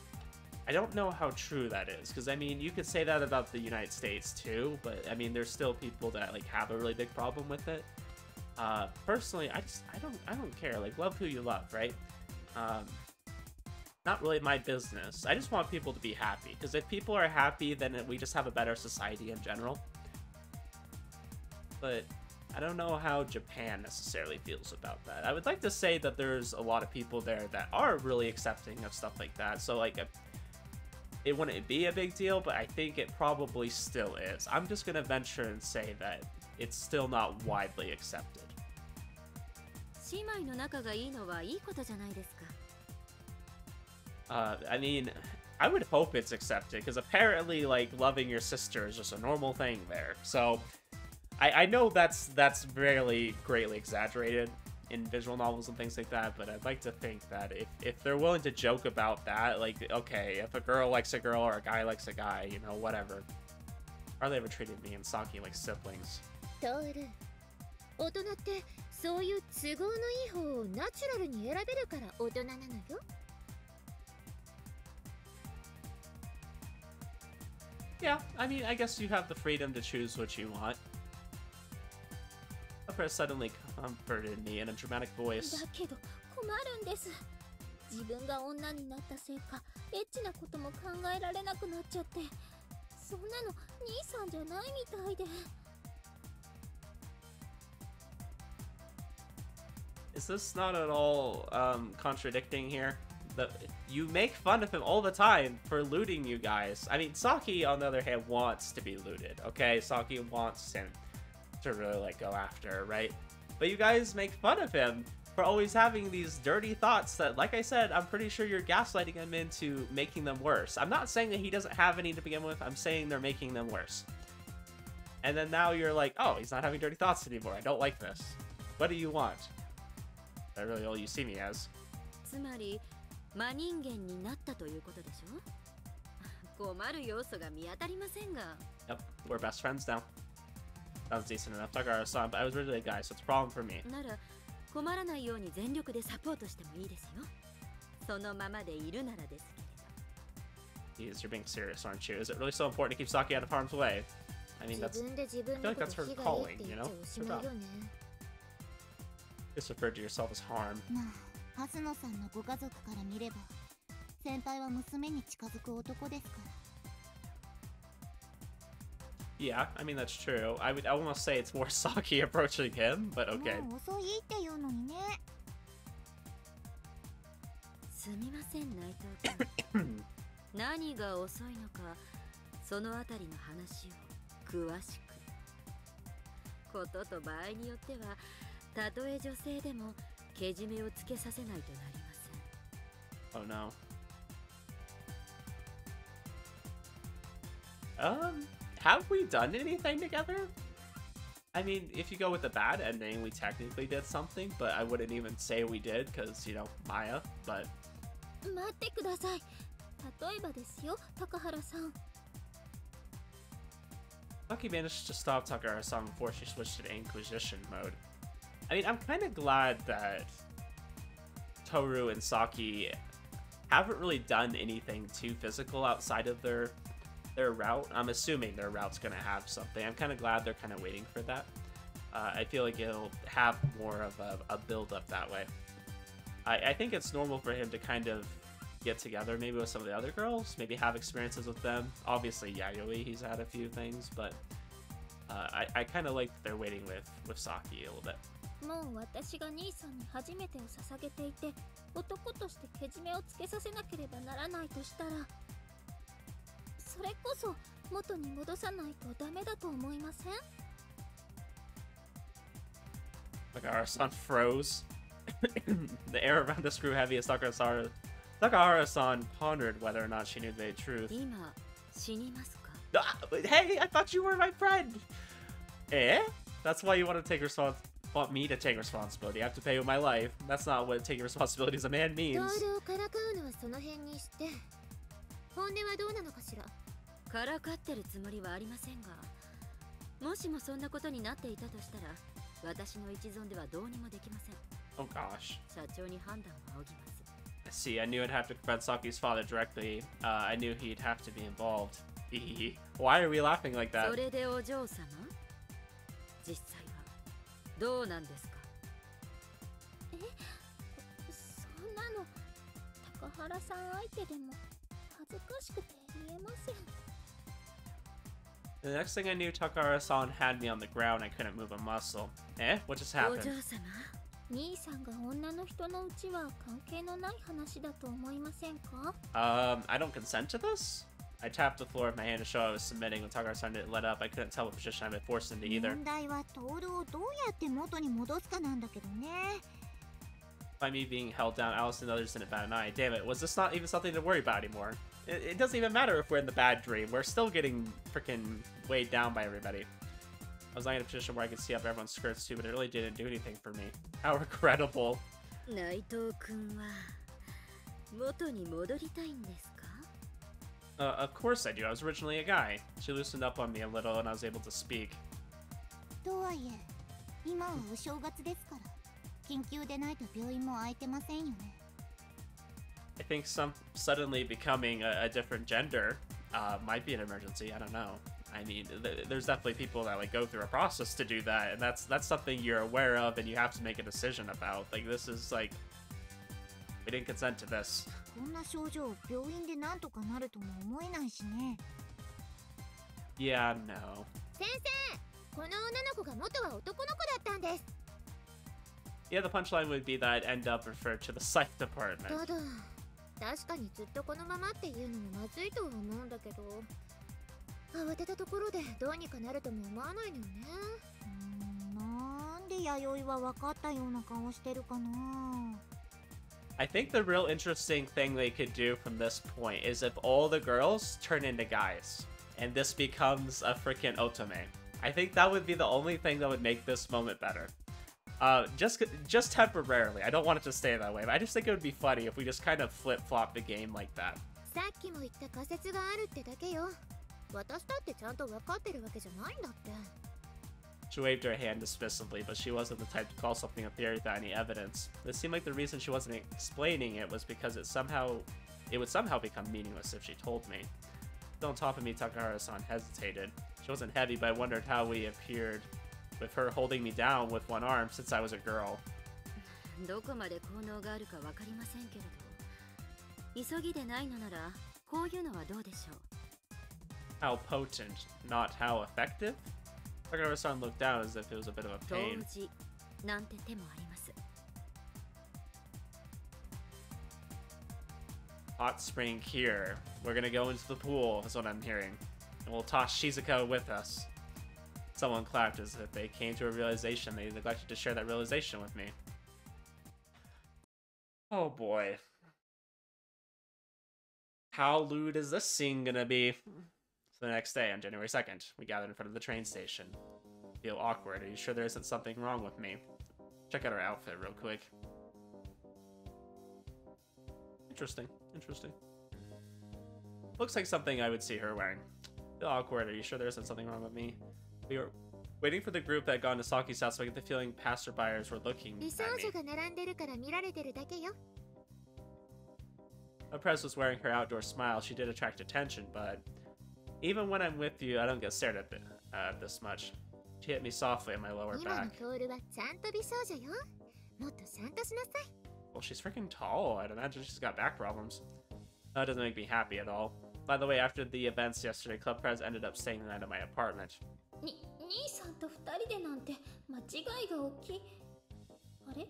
I don't know how true that is, because I mean you could say that about the United States too, but I mean there's still people that like have a really big problem with it. Personally, I don't care. Like, love who you love, right? Not really my business. I just want people to be happy, because if people are happy, then we just have a better society in general. But I don't know how Japan necessarily feels about that. I would like to say that there's a lot of people there that are really accepting of stuff like that. So like, it wouldn't be a big deal, but I think it probably still is. I'm just gonna venture and say that it's still not widely accepted. 姉妹の仲がいいのはいいことじゃないですか。I mean, I would hope it's accepted, because apparently, like, loving your sister is just a normal thing there. So, I know that's really greatly exaggerated in visual novels and things like that, but I'd like to think that if they're willing to joke about that, like, okay, if a girl likes a girl or a guy likes a guy, you know, whatever. Or they ever treated me and Saki like siblings. トール、大人ってそういう都合のいい方をナチュラルに選べるから大人なのよ。Yeah, I mean, I guess you have the freedom to choose what you want. Pepper suddenly comforted me in a dramatic voice. だけど困るんです。自分が女になったせいか、エッチなことも考えられなくなっちゃって、そんなの兄さんじゃないみたいで。Is this not at all contradicting here? You make fun of him all the time for looting you guys. I mean, Saki, on the other hand, wants to be looted, okay? Saki wants him to really, like, go after, right? But you guys make fun of him for always having these dirty thoughts that, like I said, I'm pretty sure you're gaslighting him into making them worse. I'm not saying that he doesn't have any to begin with. I'm saying they're making them worse. And then now you're like, oh, he's not having dirty thoughts anymore. I don't like this. What do you want? That's really all you see me as. つまり真人間になったということでしょ。困る要素が見当たりませんが。Yep, we're best friends now. That was decent enough. Takara-san, but I was really a guy, so it's a problem for me. なら困らないように全力でサポートしてもいいですよ。そのままでいるならですけれど。Jeez, you're being serious, aren't you? Is it really so important to keep Saki out of harm's way? I mean, that's... I feel like that's her calling, you know? It's her job. Just refer to yourself as harm. まあ、ハスノさんのご家族から見れば、先輩は娘に近づく男ですから。Yeah, I mean, that's true. I almost say it's more Saki approaching him, but okay. もう遅いっていうのにね。すみません、内藤君。何が遅いのか、そのあたりの話を詳しく。ことと場合によっては、たとえ女性でもけじめをつけさせないとなりません。Oh no. Have we done anything together? I mean, if you go with the bad ending, we technically did something, but I wouldn't even say we did, because, you know, Maya, but... 待ってください。例えばですよ、高原さん。Saki managed to stop Takara-san before she switched to Inquisition mode. I mean, I'm kind of glad that Tohru and Saki haven't really done anything too physical outside of their route. I'm assuming their route's gonna have something. I'm kind of glad they're kind of waiting for that. I feel like it'll have more of a build-up that way. I think it's normal for him to kind of get together maybe with some of the other girls, maybe have experiences with them. Obviously, Yayoi, he's had a few things, but I kind of like that they're waiting with Saki a little bit. もう私が兄さんに初めてを捧げていて、男としてけじめをつけさせなければならないとしたら、それこそ元に戻さないとダメだと思いません? Takahara-san froze. The air around us grew heavy as Takahara-san pondered whether or not she knew the truth. 今死にますか? Hey, I thought you were my friend! Eh? That's why you want me to take responsibility. I have to pay with my life. That's not what taking responsibility as a man means. トールをからかうのはその辺にして、本音はどうなのかしら? からかってるつもりはありませんが、もしもそんなことになっていたとしたら、私の一存ではどうにもできません。 Oh gosh. 社長に判断を仰ぎます。 See, I knew I'd have to confront Saki's father directly. I knew he'd have to be involved. Why are we laughing like that? それでお嬢様、実際はどうなんですか? そんなの高原さん相手でも恥ずかしくて言えません。 The next thing I knew, Takahara-san had me on the ground. I couldn't move a muscle. Eh? What just お happened? 嬢様、兄さんが女の人のうちは関係のない話だと思いませんか? I don't consent to this? I tapped the floor with my hand to show I was submitting. When Takahara-san didn't let up, I couldn't tell what position I'd been forced into either. 問題はトールをどうやって元に戻すかなんだけどね。 By me being held down, Alice and others didn't bat an eye. Damn it, was this not even something to worry about anymore? It doesn't even matter if we're in the bad dream. We're still getting freaking weighed down by everybody. I was lying in a position where I could see up everyone's skirts too, but it really didn't do anything for me. How regrettable. 内藤君は元に戻りたいんですか? Of course I do. I was originally a guy. She loosened up on me a little and I was able to speak. とはいえ、今はお正月ですから、緊急でないと病院も空いてませんよね。 I think suddenly becoming a different gender might be an emergency. I don't know. I mean, there's definitely people that like go through a process to do that, and that's something you're aware of and you have to make a decision about. Like, this is like, we didn't consent to this. こんな症状、病院でなんとかなるとも思えないしね。 Yeah, no. 先生、この女の子が元は男の子だったんです。 Yeah, the punchline would be that I'd end up referred to the psych department. ただ、確かにずっとこのままっていうのもまずいとは思うんだけど、慌てたところでどうにかなるとも思わないのよね。なんで弥生は分かったような顔してるかな。 I think the real interesting thing they could do from this point is if all the girls turn into guys, and this becomes a freaking otome. I think that would be the only thing that would make this moment better. Just temporarily. I don't want it to stay that way, but I just think it would be funny if we just kind of flip-flop the game like that. さっきも言った仮説があるってだけよ。私だってちゃんと分かってるわけじゃないんだって。 She waved her hand dismissively, but she wasn't the type to call something a theory without any evidence. It seemed like the reason she wasn't explaining it was because it would somehow become meaningless if she told me. Still on top of me, Takahara-san hesitated. She wasn't heavy, but I wondered how we appeared with her holding me down with one arm since I was a girl. どこまで効能があるかわかりませんけれど、急ぎでないのならこういうのはどうでしょう? How potent, not how effective? Takahara-san looked down as if it was a bit of a pain. 当時なんて手もあります。 Hot spring here. We're gonna go into the pool, is what I'm hearing. And we'll toss Shizuka with us. Someone clapped as if they came to a realization. They neglected to share that realization with me. Oh boy. How lewd is this scene gonna be? So the next day, on January 2nd, we gathered in front of the train station. Feel awkward. Are you sure there isn't something wrong with me? Check out her outfit real quick. Interesting. Interesting. Looks like something I would see her wearing. Feel awkward. Are you sure there isn't something wrong with me? We were waiting for the group that had gone to Saki's house, so I get the feeling passerbyers were looking at 美少 me. 女が並んでるから見られてるだけよ。 Prez was wearing her outdoor smile. She did attract attention, but even when I'm with you, I don't get stared at this much. She hit me softly on my lower 今の back. トールはちゃんと美少女よ。もっとちゃんとしなさい。 Well, she's freaking tall. I'd imagine she's got back problems. That doesn't make me happy at all. By the way, after the events yesterday, Club Prez ended up staying the night at my apartment. 兄さんと二人でなんて間違いが大きい。あれ？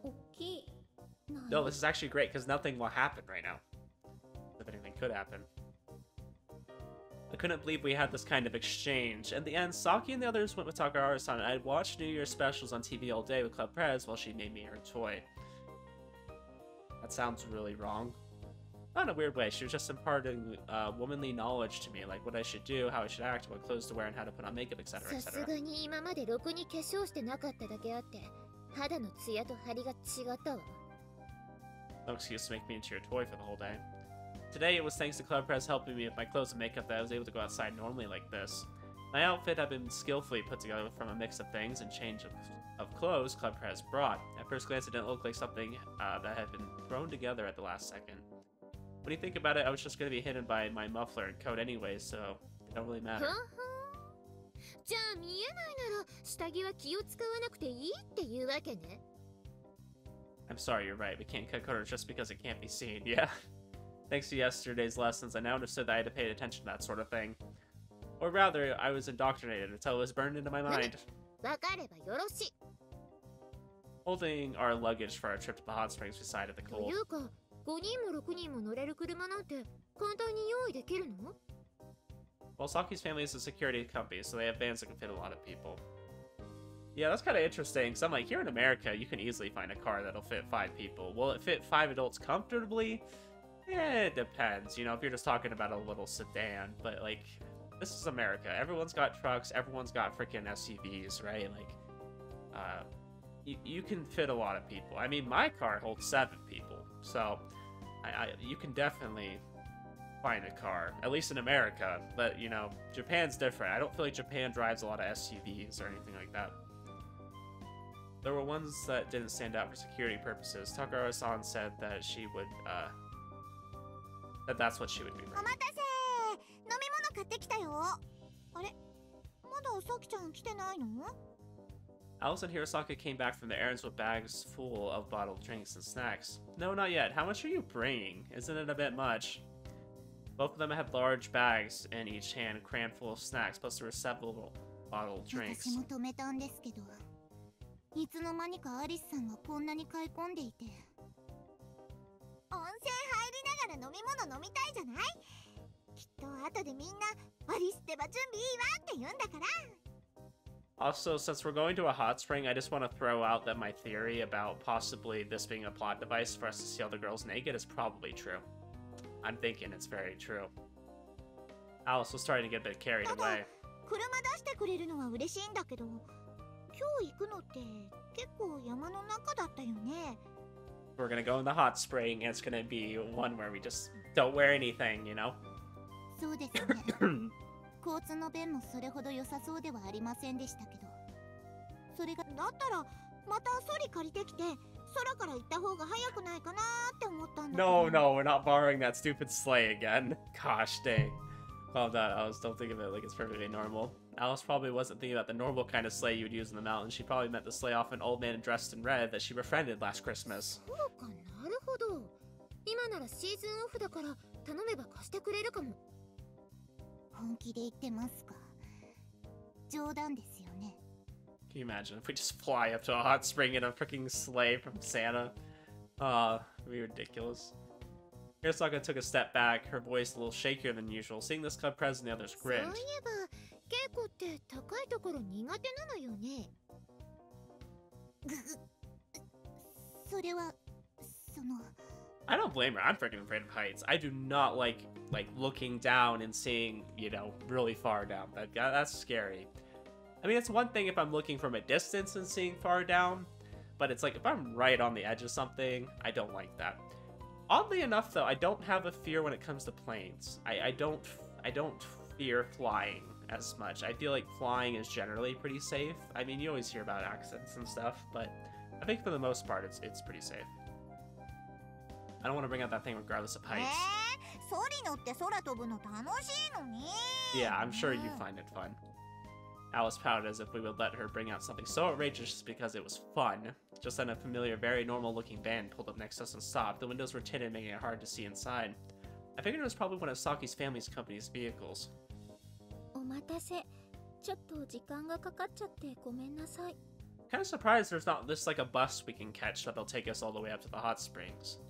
大きい。No, this is actually great because nothing will happen right now. If anything could happen. I couldn't believe we had this kind of exchange. In the end, Saki and the others went with Takahara-san, and I watched New Year's specials on TV all day with Club Prez while she made me her toy. That sounds really wrong. Not in a weird way, she was just imparting womanly knowledge to me, like what I should do, how I should act, what clothes to wear, and how to put on makeup, etc., さ etc. すがに今までろくに化粧してなかっただけあって、肌のツヤと張りが違ったわ。No excuse to make me into your toy for the whole day. Today, it was thanks to Club Prez helping me with my clothes and makeup that I was able to go outside normally like this. My outfit had been skillfully put together from a mix of things and change of clothes Club Prez brought. At first glance, it didn't look like something that had been thrown together at the last second. When you think about it, I was just going to be hidden by my muffler and coat anyway, so it don't really matter. じゃあ見えないなら下着は気を使わなくていいっていうわけね。I'm sorry, you're right. We can't cut corners just because it can't be seen. Yeah. Thanks to yesterday's lessons, I now understood that I had to pay attention to that sort of thing. Or rather, I was indoctrinated until it was burned into my mind. わかればよろしい。 Holding our luggage for our trip to the hot springs we sighed at the と cold. いうか、5人も6人も乗れる車なんて簡単に用意できるの？ Well, Saki's family is a security company, so they have vans that can fit a lot of people. Yeah, that's kind of interesting. So I'm like, here in America, you can easily find a car that'll fit 5 people. Will it fit 5 adults comfortably? It depends. You know, if you're just talking about a little sedan. But, like, this is America. Everyone's got trucks. Everyone's got freaking SUVs, right? Like, you can fit a lot of people. I mean, my car holds 7 people. So, you can definitely find a car, at least in America. But, you know, Japan's different. I don't feel like Japan drives a lot of SUVs or anything like that. There were ones that didn't stand out for security purposes. Takara-san said that she would, that's what she would be お bringing. 待たせ。飲み物買ってきたよ。あれ、まださきちゃん来てないの？ Alice and Hirosaka came back from the errands with bags full of bottled drinks and snacks. No, not yet. How much are you bringing? Isn't it a bit much? Both of them had large bags in each hand, crammed full of snacks, plus there were several bottled drinks. 私も止めたんですけど、いつの間にかアリスさんがこんなに買い込んでいて。温泉入りながら飲み物飲みたいじゃない？きっと後でみんなアリスってば準備いいわって言うんだから。 Also, since we're going to a hot spring, I just want to throw out that my theory about possibly this being a plot device for us to see all the girls naked is probably true. I'm thinking it's very true. Alice was starting to get a bit carried away. 車出してくれるのは嬉しいんだけど、今日行くのって結構山の中だったよね。 We're gonna go in the hot spring, and it's gonna be one where we just don't wear anything, you know? そうですね。交通の便もそれほど良さそうではありませんでしたけど、それがだったらまたソリ借りてきて空から行った方が早くないかなって思ったんだけど。 No, no, we're not borrowing that stupid sleigh again. Gosh dang. Calm down, Alice. Don't think of it like it's perfectly normal. Alice probably wasn't thinking about the normal kind of sleigh you would use in the mountains. She probably meant the sleigh off an old man dressed in red that she befriended last Christmas. そうかなるほど。今ならシーズンオフだから頼めば貸してくれるかも。本気で言ってますか？冗談ですよね。 Can you imagine if we just fly up to a hot spring in a freaking sleigh from Santa? It'd be ridiculous. Hirosaka took a step back, her voice a little shakier than usual. Seeing this club prez and the others そういえ grinned. ば、稽古って高いところ苦手なのよね。それはその。 I don't blame her. I'm freaking afraid of heights. I do not like looking down and seeing, you know, really far down. That's scary. I mean, it's one thing if I'm looking from a distance and seeing far down, but it's like if I'm right on the edge of something, I don't like that. Oddly enough, though, I don't have a fear when it comes to planes. I don't fear flying as much. I feel like flying is generally pretty safe. I mean, you always hear about accidents and stuff, but I think for the most part, it's pretty safe. I don't want to bring out that thing regardless of heights. ソリ乗って空飛ぶの楽しいのに。 Yeah, I'm sure you find it fun. Alice pouted as if we would let her bring out something so outrageous just because it was fun. Just then a familiar, very normal-looking van pulled up next to us and stopped. The windows were tinted, making it hard to see inside. I figured it was probably one of Saki's family's company's vehicles. お待たせ。ちょっと時間がかかっちゃってごめんなさい。Kind of surprised there's not this like a bus we can catch that'll take us all the way up to the hot springs.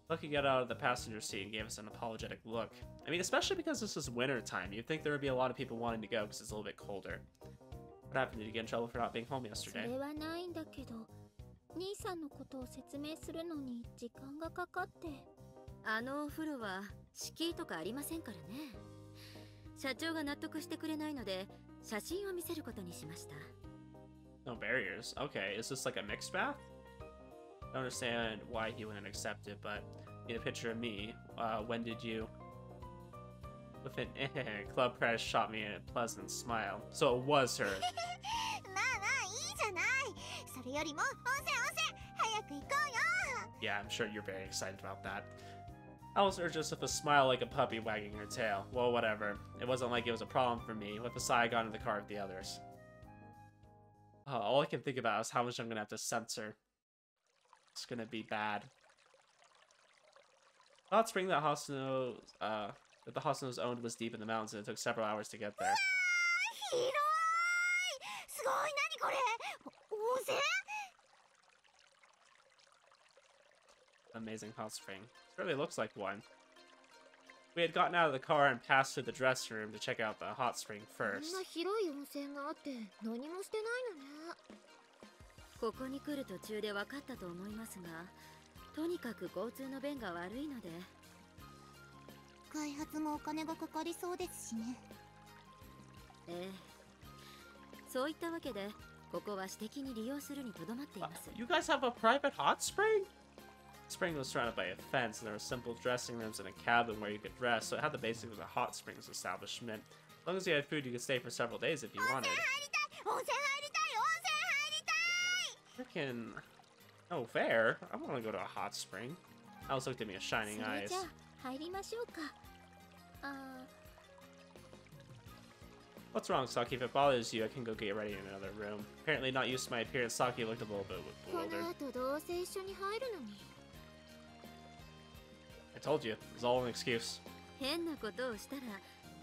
Lucky got out of the passenger seat and gave us an apologetic look. I mean, especially because this is winter time, you'd think there would be a lot of people wanting to go because it's a little bit colder. What happened? Did you get in trouble for not being home そ yesterday? れはないんだけど、兄さんのことを説明するのに時間がかかって。あのお風呂は敷居とかありませんからね。社長が納得してくれないので写真を見せることにしました。No barriers. Okay, is this like a mixed bath? I don't understand why he wouldn't accept it, but in a picture of me, when did you... With an club press shot me a pleasant smile. So it was her. まあまあいいじゃない。それよりも温泉早く行こうよ。 Yeah, I'm sure you're very excited about that. I was her just with a smile like a puppy wagging her tail. Well, whatever. It wasn't like it was a problem for me. With a sigh, I got into the car with the others. All I can think about is how much I'm gonna have to censor. It's gonna be bad. The hot spring that the Hosonos owned was deep in the mountains, and it took several hours to get there. 広い。すごい、何これ。温泉？ Amazing hot spring. Really looks like one. We had gotten out of the car and passed through the dressing room to check out the hot spring こん first. な広い温泉があって何もしてないのね。ここに来る途中で分かったと思いますが、とにかく交通の便が悪いので。開発もお金がかかりそうですしね。ええ。そういったわけで、ここは私的に利用するにとどまっています。You guys have a private hot spring? The spring was surrounded by a fence, and there were simple dressing rooms and a cabin where you could dress, so it had the basics of a hot springs establishment. As long as you had food, you could stay for several days if you wanted. 温泉入りたい。温泉入りたい。 Freaking... Oh, fair. I want to go to a hot spring. Alice looked at me with そ shining れ eyes. じゃあ入りましょうか。What's wrong, Saki? If it bothers you, I can go get ready in another room. Apparently not used to my appearance, Saki looked a little bit この bewildered. 後どうせ一緒に入るのに。I told you, it's all an excuse. 変なことをしたら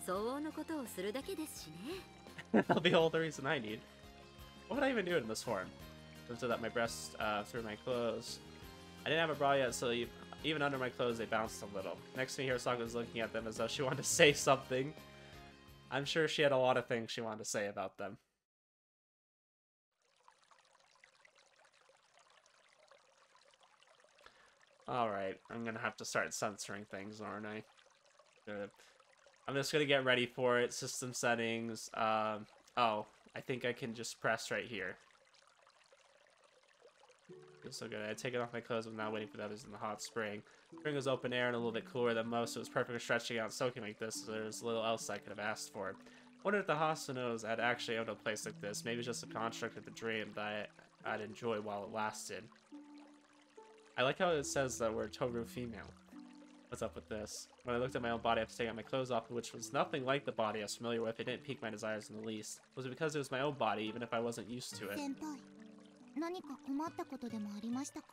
相応のことをするだけですしね。That'll be all the reason I need. What would I even do in this form? So that my breasts through my clothes. I didn't have a bra yet, so even under my clothes they bounced a little. Next to me, Hirosaka was looking at them as though she wanted to say something. I'm sure she had a lot of things she wanted to say about them. Alright, I'm gonna have to start censoring things, aren't I? I'm just gonna get ready for it. System settings. Oh, I think I can just press right here. Feels so good. I had taken off my clothes, but now waiting for the others in the hot spring. The spring was open air and a little bit cooler than most. It was perfect for stretching out and soaking like this, so there's little else I could have asked for. I wonder if the Hosonos had actually owned a place like this. Maybe just a construct of the dream that I'd enjoy while it lasted. I like how it says that we're Tohru female. What's up with this? When I looked at my own body after taking my clothes off, which was nothing like the body I was familiar with, it didn't pique my desires in the least. Was it because it was my own body, even if I wasn't used to it? 先輩、何か困ったことでもありましたか？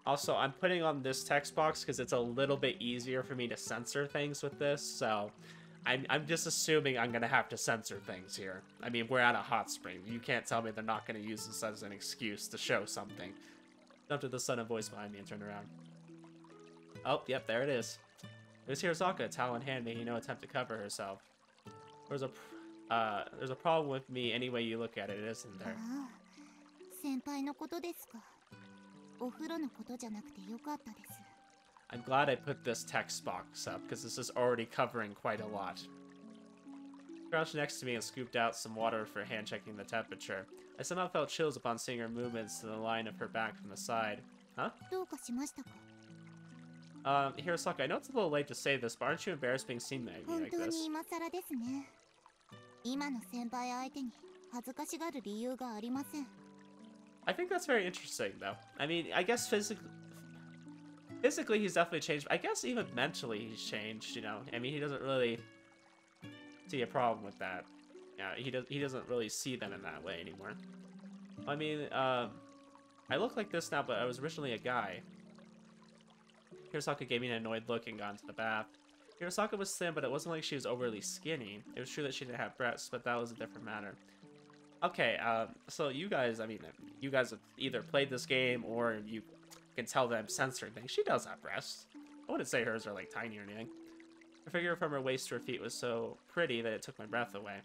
Also, I'm putting on this text box because it's a little bit easier for me to censor things with this, so I'm just assuming I'm gonna have to censor things here. I mean, we're at a hot spring. You can't tell me they're not gonna use this as an excuse to show something. Jumped to the sudden voice behind me and turned around. Oh, yep, there it is. There's Hirosaka, a towel in hand, making no attempt to cover herself. There's a problem with me any way you look at it, isn't there? ああ、先輩のことですか。お風呂のことじゃなくてよかったです。 I'm glad I put this text box up, because this is already covering quite a lot. Crouched next to me and scooped out some water for hand checking the temperature. I somehow felt chills upon seeing her movements to the line of her back from the side. Huh? どうかしましたか？ Hirosaka, I know it's a little late to say this, but aren't you embarrassed being seen by me 本 like 当 this? に今更ですね。今の先輩相手に恥ずかしがる理由がありません。 I think that's very interesting, though. I mean, I guess physically he's definitely changed. I guess even mentally he's changed, you know? I mean, he doesn't really see a problem with that. Yeah, he doesn't really see them in that way anymore. I mean, I look like this now, but I was originally a guy. Hirosaka gave me an annoyed look and got into the bath. Hirosaka was thin, but it wasn't like she was overly skinny. It was true that she didn't have breasts, but that was a different matter. Okay, so you guys, I mean, you guys have either played this game or you can tell them censored things. She does have breasts. I wouldn't say hers are like tiny or anything. Her figure from her waist to her feet was so pretty that it took my breath away.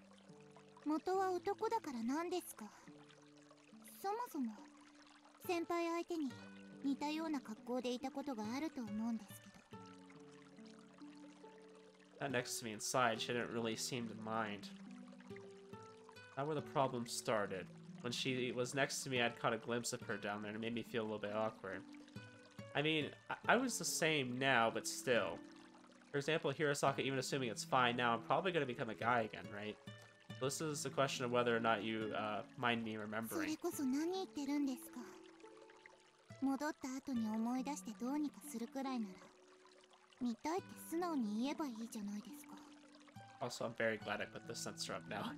元は男だから何ですか。そもそも先輩相手に似たような格好でいたことがあると思うんですけど。That next to me inside, she didn't really seem to mind. That's where the problem started. When she was next to me, I'd caught a glimpse of her down there, and it made me feel a little bit awkward. I mean, I was the same now, but still. For example, Hirosaka, even assuming it's fine now, I'm probably going to become a guy again, right? So this is a question of whether or not you mind me そ remembering. れこそ何言ってるんですか。戻った後に思い出してどうにかするくらいなら見たいって素直に言えばいいじゃないですか。 Also, I'm very glad I put the censor up now.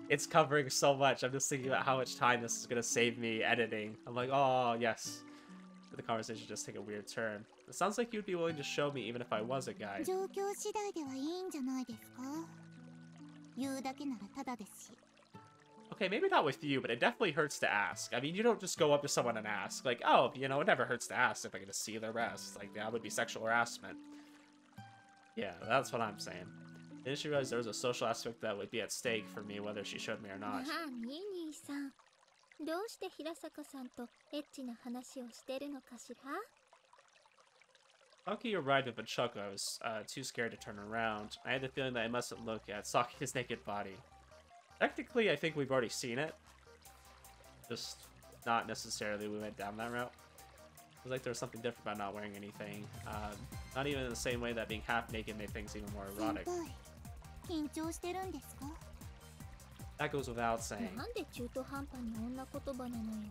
It's covering so much. I'm just thinking about how much time this is going to save me editing. I'm like, oh, yes. The conversation just take a weird turn. It sounds like you'd be willing to show me even if I was a guy. 状況次第ではいいんじゃないですか。言うだけならただですし。 Okay, maybe not with you, but it definitely hurts to ask. I mean, you don't just go up to someone and ask, like, oh, you know, it never hurts to ask if I get to see their breasts. Like, that would be sexual harassment. Yeah, that's what I'm saying. Didn't she realize there was a social aspect that would be at stake for me whether she showed me or not? なに兄さん、どうして平坂さんとエッチな話をしてるのかしら。 Saki arrived with Machuko. I was too scared to turn around. I had the feeling that I mustn't look at Saki's naked body. Technically, I think we've already seen it. Just not necessarily we went down that route. It was like there was something different about not wearing anything. Not even in the same way that being half naked made things even more 先 erotic. 輩、緊張してるんですか。 That goes without saying. なんで中途半端に女言葉なのよ。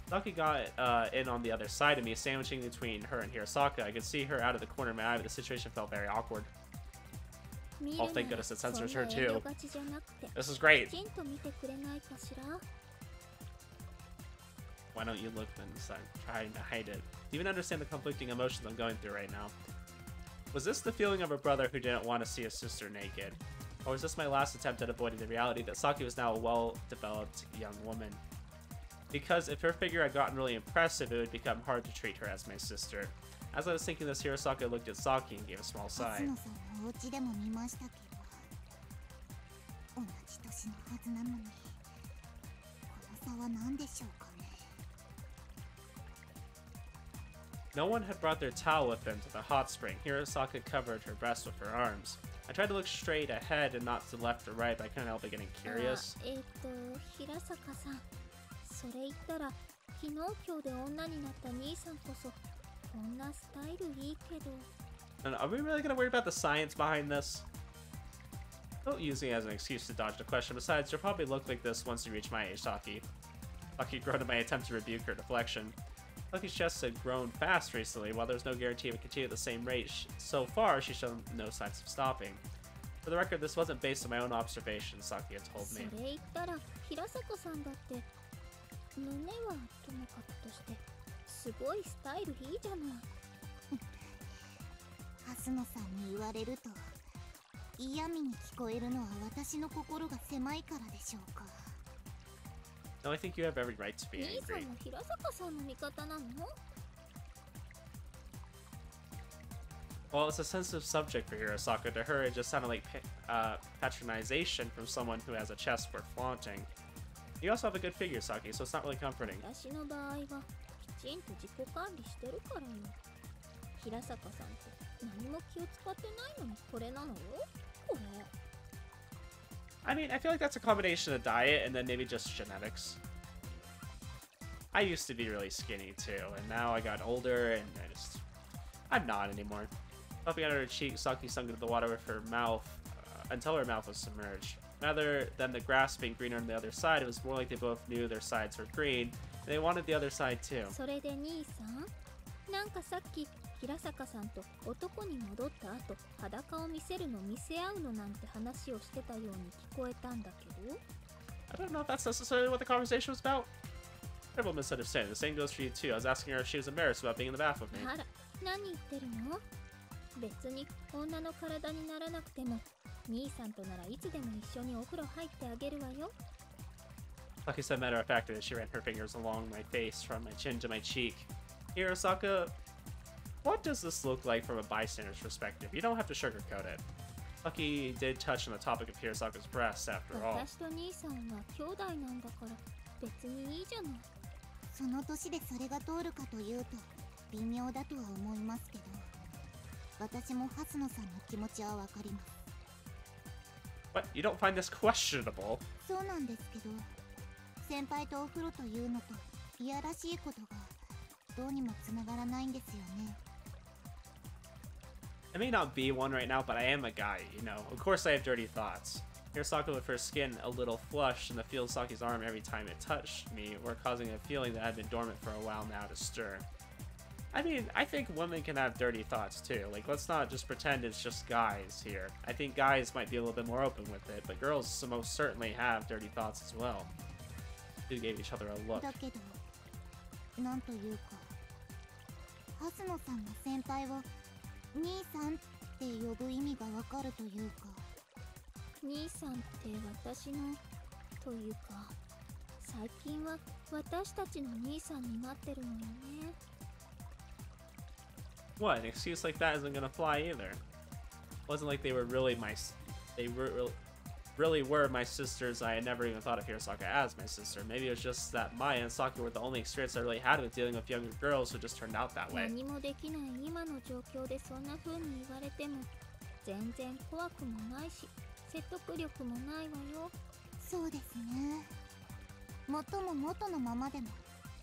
Saki got in on the other side of me, sandwiching between her and Hirosaka. I could see her out of the corner of my eye, but the situation felt very awkward. 見る Oh, な thank ら goodness it そん censors な her 遠 too. 慮がちじゃなくて This is great. きちんと見てくれないかしら。 Why don't you look then instead of trying to hide it? Do you even understand the conflicting emotions I'm going through right now? Was this the feeling of a brother who didn't want to see his sister naked? Or was this my last attempt at avoiding the reality that Saki was now a well-developed young woman? Because if her figure had gotten really impressive, it would become hard to treat her as my sister. As I was thinking this, Hirosaka looked at Saki and gave a small 初 sigh. 野さんのお家でも見ましたけど、同じ年のはずなのに、この差は何でしょうかね。 No one had brought their towel with them to the hot spring. Hirosaka covered her breast with her arms. I tried to look straight ahead and not to the left or right, but I couldn't help but getting curious. 平坂さん、それ言ったら昨日今日で女になった兄さんこそこんなスタイルいいけど。 And are we really going to worry about the science behind this? Don't use me as an excuse to dodge the question. Besides, you'll probably look like this once you reach my age, Saki. Saki groaned at my attempt to rebuke her deflection. Saki's chest had grown fast recently. While there's no guarantee it would continue at the same rate, so far she's shown no signs of stopping. For the record, this wasn't based on my own observations, Saki had told そ me. れ言ったら平坂さんだって胸はともかくとしてすごいスタイルいいじゃない。蓮野さんに言われると嫌味に聞こえるのは私の心が狭いからでしょうか。 No, I think you have every right to be 兄さん angry. も平坂さんの味方なの？ Well, it's a sensitive subject for Hirosaka. To her, it just sounded like patronization from someone who has a chest worth flaunting. You also have a good figure, Saki, so it's not really comforting. 私の場合はきちんと自己管理してるからよ。平坂さんって何も気を使ってないのにこれなのよ。これ。 I mean, I feel like that's a combination of diet and then maybe just genetics. I used to be really skinny too, and now I got older and I'm not anymore. Puffing out her cheek, Saki sunk into the water with her mouth until her mouth was submerged. Rather than the grass being greener on the other side, it was more like they both knew their sides were green, and they wanted the other side too. それで兄さん、なんかさっき平坂さんと男に戻った後裸を見せるの見せ合うのなんて話をしてたように聞こえたんだけど。 I don't know if that's necessarily what the conversation was about. Terrible misunderstanding. The same goes for you too. I was asking her if she was embarrassed about being in the bath with me. あら、何言ってるの？別に女の体にならなくても兄さんとならいつでも一緒にお風呂入ってあげるわよ。 Saki said matter of factly as she ran her fingers along my face from my chin to my cheek. Here, Saka, what does this look like from a bystander's perspective? You don't have to sugarcoat it. Saki did touch on the topic of Hirosaka's breasts after all. 私と兄さんは兄弟なんだから別にいいじゃない。その年でそれが通るかというと微妙だとは思いますけど、私も蓮野さんの気持ちはわかります。 What? You don't find this questionable? そうなんですけど、先輩とお風呂というのといやらしいことがどうにもつながらないんですよね。 I may not be one right now, but I am a guy, you know. Of course I have dirty thoughts. Hirosaka with her skin a little flushed and the feel of Saki's arm every time it touched me were causing a feeling that had been dormant for a while now to stir. I mean, I think women can have dirty thoughts too. Like, let's not just pretend it's just guys here. I think guys might be a little bit more open with it, but girls most certainly have dirty thoughts as well. They gave each other a look. だけど、なんというか、蓮野さんが先輩を兄さんって呼ぶ意味がわかるというか。兄さんって私のというか最近は私たちの兄さんになってるのよね。 What? An excuse like that isn't gonna fly either. Wasn't like they were really really were my sisters. I had never even thought of Hirosaka as my sister. Maybe it was just that Maya and Saki were the only experience I really had with dealing with younger girls who just turned out that way. 何もできない今の状況でそんな風に言われても全然怖くもないし説得力もないわよ。そうですね。元も元のままでも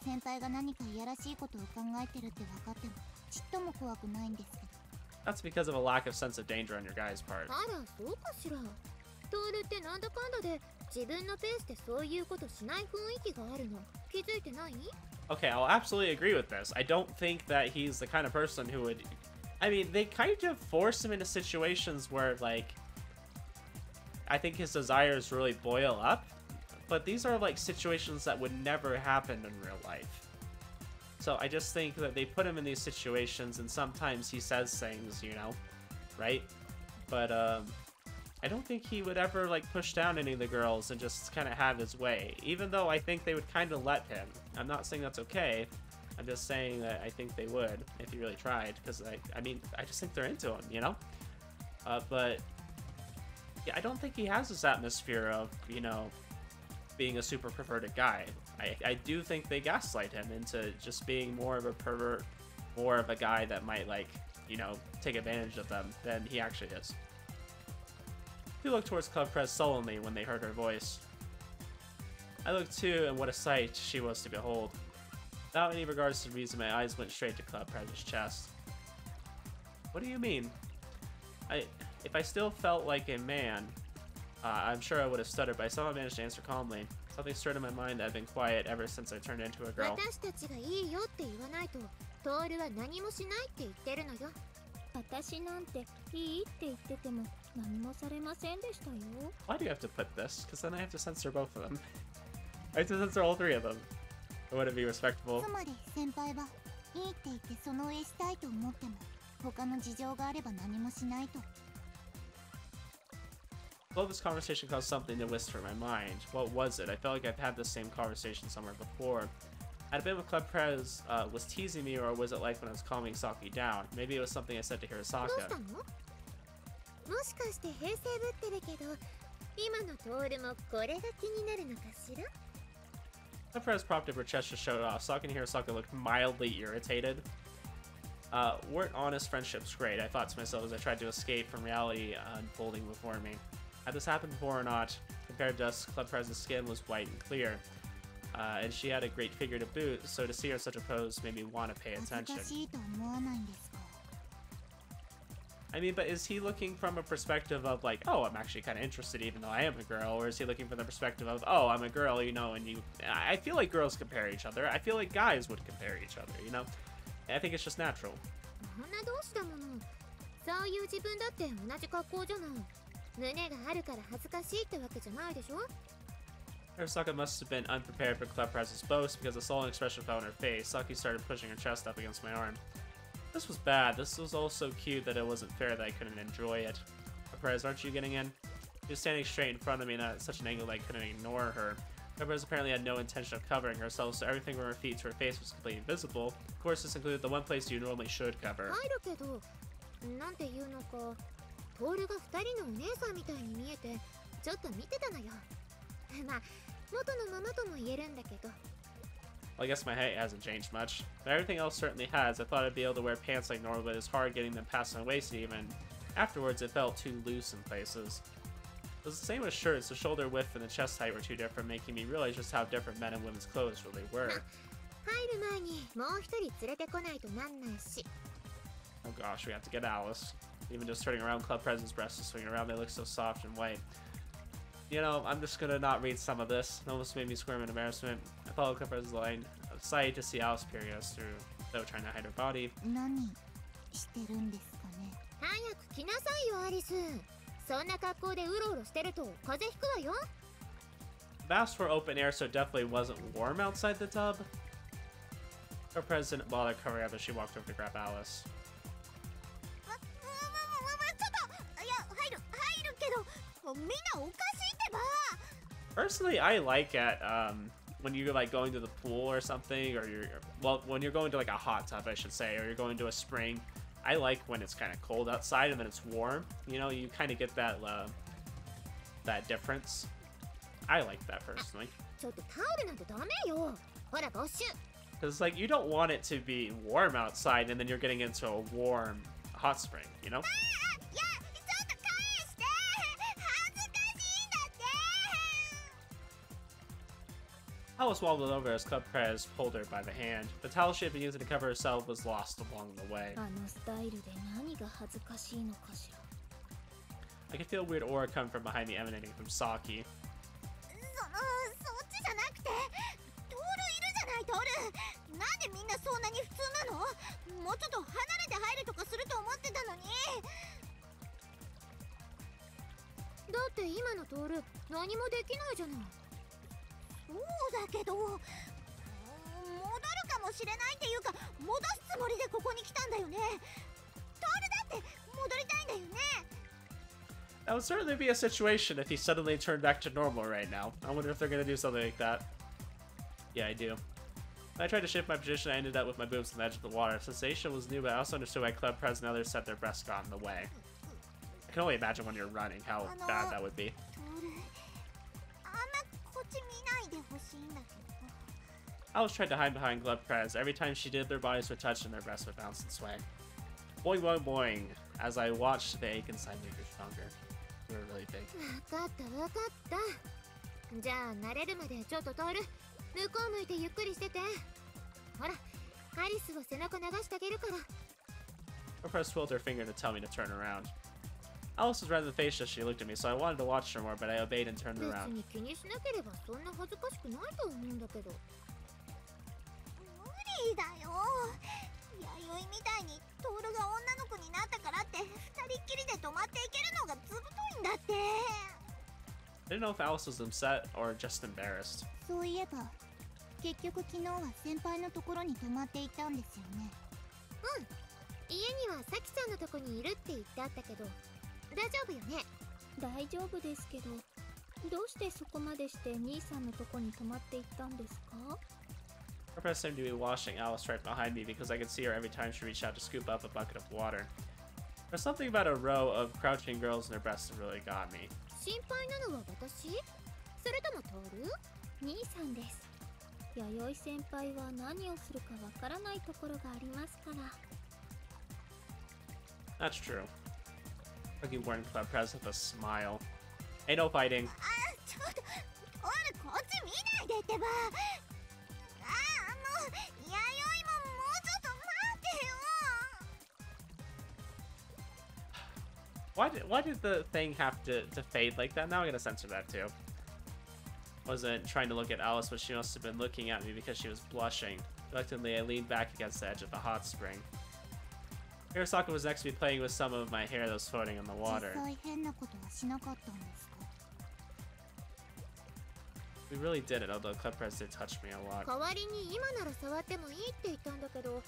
先輩が何かいやらしいことを考えてるって分かってもちっとも怖くないんですけど。 That's because of a lack of sense of danger on your guy's part. あら、そうかしら。トールってなんだかんだで自分のペースでそういうことしない雰囲気があるの気づいてない？ Okay, I'll absolutely agree with this. I don't think that he's the kind of person who would... I mean, they kind of force him into situations where, like... I think his desires really boil up. But these are, like, situations that would never happen in real life. So I just think that they put him in these situations and sometimes he says things, you know, right? But, I don't think he would ever, like, push down any of the girls and just kind of have his way. Even though I think they would kind of let him. I'm not saying that's okay. I'm just saying that I think they would if he really tried. Because, I mean, I just think they're into him, you know? But, yeah, I don't think he has this atmosphere of, you know, being a super perverted guy. I do think they gaslight him into just being more of a pervert, more of a guy that might, like, you know, take advantage of them than he actually is. He looked towards Club Prez sullenly when they heard her voice. I looked too, and what a sight she was to behold. Without any regards to reason, my eyes went straight to Club Prez's chest. What do you mean? If I still felt like a man, I'm sure I would have stuttered, but I somehow managed to answer calmly. Something stirred in my mind that had been quiet ever since I turned into a girl. 私たちがいいよって言わないとトールは何もしないって言ってるのよ。私なんていいって言ってても何もされませんでしたよ。 Why do you have to put this? Because then I have to censor both of them. I have to censor all three of them. Or would it be respectable? つまり先輩はいいって言ってその上したいと思っても他の事情があれば何もしないと。 Well, this conversation caused something to whisper in my mind. What was it? I felt like I've had the same conversation somewhere before. Had it been when Club Prez was teasing me, or was it like when I was calming Saki down? Maybe it was something I said to どう Hirosaka. したの？もしかして平成ぶってるけど今のトールもこれが気になるのかしら？ Club Prez propped up her chest to show it off. Saki and Hirosaka looked mildly irritated. Weren't honest friendships great? I thought to myself as I tried to escape from reality unfolding before me. Had this happened before or not, compared to us, Club Prez's skin was white and clear. And she had a great figure to boot, so to see her in such a pose made me want to pay 恥ず attention. かしいと思わないんですか？ I mean, but is he looking from a perspective of like, oh, I'm actually kind of interested even though I am a girl? Or is he looking from the perspective of, oh, I'm a girl, you know, and you... I feel like girls compare each other. I feel like guys would compare each other, you know? I think it's just natural. 女同士だもの。そういう自分だって同じ格好じゃない。胸があるから恥ずかしいってわけじゃないでしょ？ Hirosaka must have been unprepared for Club Prez's boast because the sullen expression fell on her face. Saki started pushing her chest up against my arm. This was bad. This was all so cute that it wasn't fair that I couldn't enjoy it. Perez, aren't you getting in? She was standing straight in front of me and at such an angle that I couldn't ignore her. Perez apparently had no intention of covering herself, so everything from her feet to her face was completely visible. Of course, this included the one place you normally should cover. 入るけど、なんていうのか、トールが2人のお姉さんみたいに見えて、ちょっと見てたのよ。まあ、元のままとも言えるんだけど。Well, I guess my height hasn't changed much, but everything else certainly has. I thought I'd be able to wear pants like normal, but it's hard getting them past my waist even. Afterwards, it felt too loose in places. It was the same with shirts. The shoulder width and the chest height were too different, making me realize just how different men and women's clothes really were. 入る前にもう一人連れてこないとなんないし。 Oh gosh, we have to get Alice. Even just turning around, Club President's breasts are swinging around. They look so soft and white. You know, I'm just gonna not read some of this. It almost made me squirm in embarrassment. I followed Club President's line of sight to see Alice peering us through, though trying to hide her body. 何してるんですかね。早く来なさいよアリス。そんな格好でうろうろしてると風邪ひくわよ。 The baths were open air, so it definitely wasn't warm outside the tub. Club President bothered covering up as she walked over to grab Alice. ちょっといや入るけどみんなおかしいってば。 Personally, I like it when you're like going to the pool or something, or when you're going to like a hot tub, I should say, or you're going to a spring. I like when it's kind of cold outside and then it's warm. You know, you kind of get that that difference. I like that personally. ちょっとタオルなんてダメよ。ほらボッシュ。 Because like you don't want it to be warm outside and then you're getting into a warm hot spring, you know? いやちょっと返して恥ずかしいんだって。 Alice wobbled over as Club Prez pulled her by the hand. The towel she had been using to cover herself was lost along the way. あのスタイルで何が恥ずかしいのかしら。 I could feel a weird aura come from behind me emanating from Saki. そっちじゃなくてトールいるじゃないトール。なんでみんなそんなに普通なの。もうちょっと離れて入るとかすると思ってたのに。だって今のトール何もできないじゃない。そうだけど戻るかもしれないっていうか戻すつもりでここに来たんだよね。トールだって戻りたいんだよね。 That would certainly be a situation if he suddenly turned back to normal right now. I wonder if they're gonna do something like that. Yeah, I do. When I tried to shift my position, I ended up with my boobs on the edge of the water. Sensation was new, but I also understood why Club Prez and others said their breasts got in the way. I can only imagine when you're running how bad that would be. トールあんまこっち見ないでほしいんだけど。 Alice tried to hide behind Club Prez. Every time she did, their bodies would touch and their breasts would bounce and sway. Boing, boing, boing. As I watched, the ache inside me grew stronger. They were really big. 分かった分かった。じゃあ慣れるまでちょっとトール向こう向いてゆっくりしてて。ほらアリスは背中流してあげるから。 Club Prez twirled her finger to tell me to turn around. Alice was rather faced as she looked at me, so I wanted to watch her more, but I obeyed and turned 別 around. に気にしなければそんな恥ずかしくないと思うんだけど。無理だよ。弥生みたいにトールが女の子になったからって二人っきりで泊まっていけるのがずぶといんだって。 I didn't know if Alice was upset or just embarrassed. そういえば結局昨日は先輩のところに泊まっていたんですよね。うん。家にはサキさんのとこにいるって言ってあったけど大丈夫よね。大丈夫ですけど、どうしてそこまでして兄さんのとこに泊まっていったんですか？ Her breast seemed to be washing Alice right behind me because I could see her every time she reached out to scoop up a bucket of water. There's something about a row of crouching girls and their breasts that really got me. 心配なのは私？それともトール？兄さんです。弥生先輩は何をするかわからないところがありますから。 That's true. Cookie warned Club Prez with a smile. Ain't no fighting. あちょっとトールこっち見ないでってば。もう弥生ももうちょっと待ってよ。 Why did the thing have to fade like that? Now I'm gonna censor that too. Wasn't trying to look at Alice, but she must have been looking at me because she was blushing. Reluctantly, I leaned back against the edge of the hot spring. Hirosaka was next to me playing with some of my hair that was floating in the 実 water. 際変なことはしなかったんですか。 We really did it, although Club Prez did touch me a lot. 代わりに今なら触ってもいいって言ったんだけど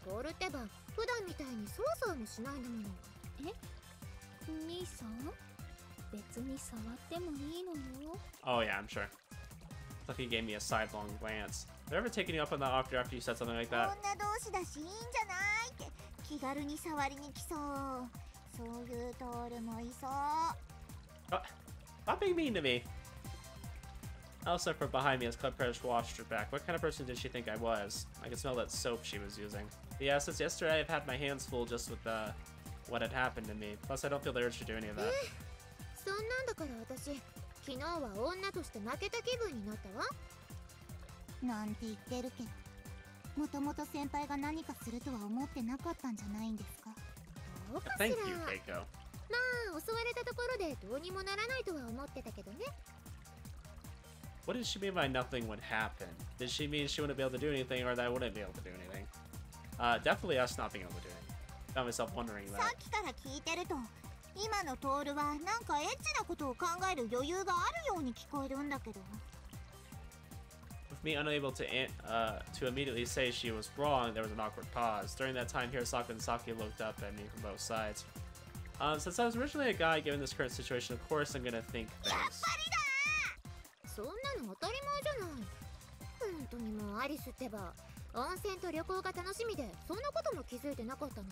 トールってば普段みたいにそわそわもしないんだもの。兄さん別に触ってもいいのよ。 Oh yeah, I'm sure. It's like he gave me a sidelong glance. Have I ever taken you up on that after you said something like 女 that? 同士だしいいんじゃないって気軽に触りに来そう。そういうトールもいそう。Stop being mean to me. Alice stepped from behind me as Club Predator washed her back. What kind of person did she think I was? I could smell that soap she was using. Yeah, since yesterday I've had my hands full just with what had happened to me. Plus I don't feel the urge to do any of that. そんなんだから私、昨日は女として負けた気分になったわ。なんて言ってるけど、もともと先輩が何かするとは思ってなかったんじゃないんですか。どうかし Thank ら。 you, Keiko. まあ襲われたところでどうにもならないとは思ってたけどね。What did she mean by nothing would happen? Did she mean she wouldn't be able to do anything or that I wouldn't be able to do anything? Definitely us not being able to do anything. Found myself wondering さ that. っきから聞いてると、今のトールはなんかエッチなことを考える余裕があるように聞こえるんだけど。With me unable to immediately say she was wrong, there was an awkward pause. During that time, Hirosaka and Saki looked up at me from both sides. Since I was originally a guy, given this current situation, of course I'm gonna think やっ things. ぱりだ。そんなの当たり前じゃない。本当にもうアリスってば温泉と旅行が楽しみでそんなことも気づいてなかったの？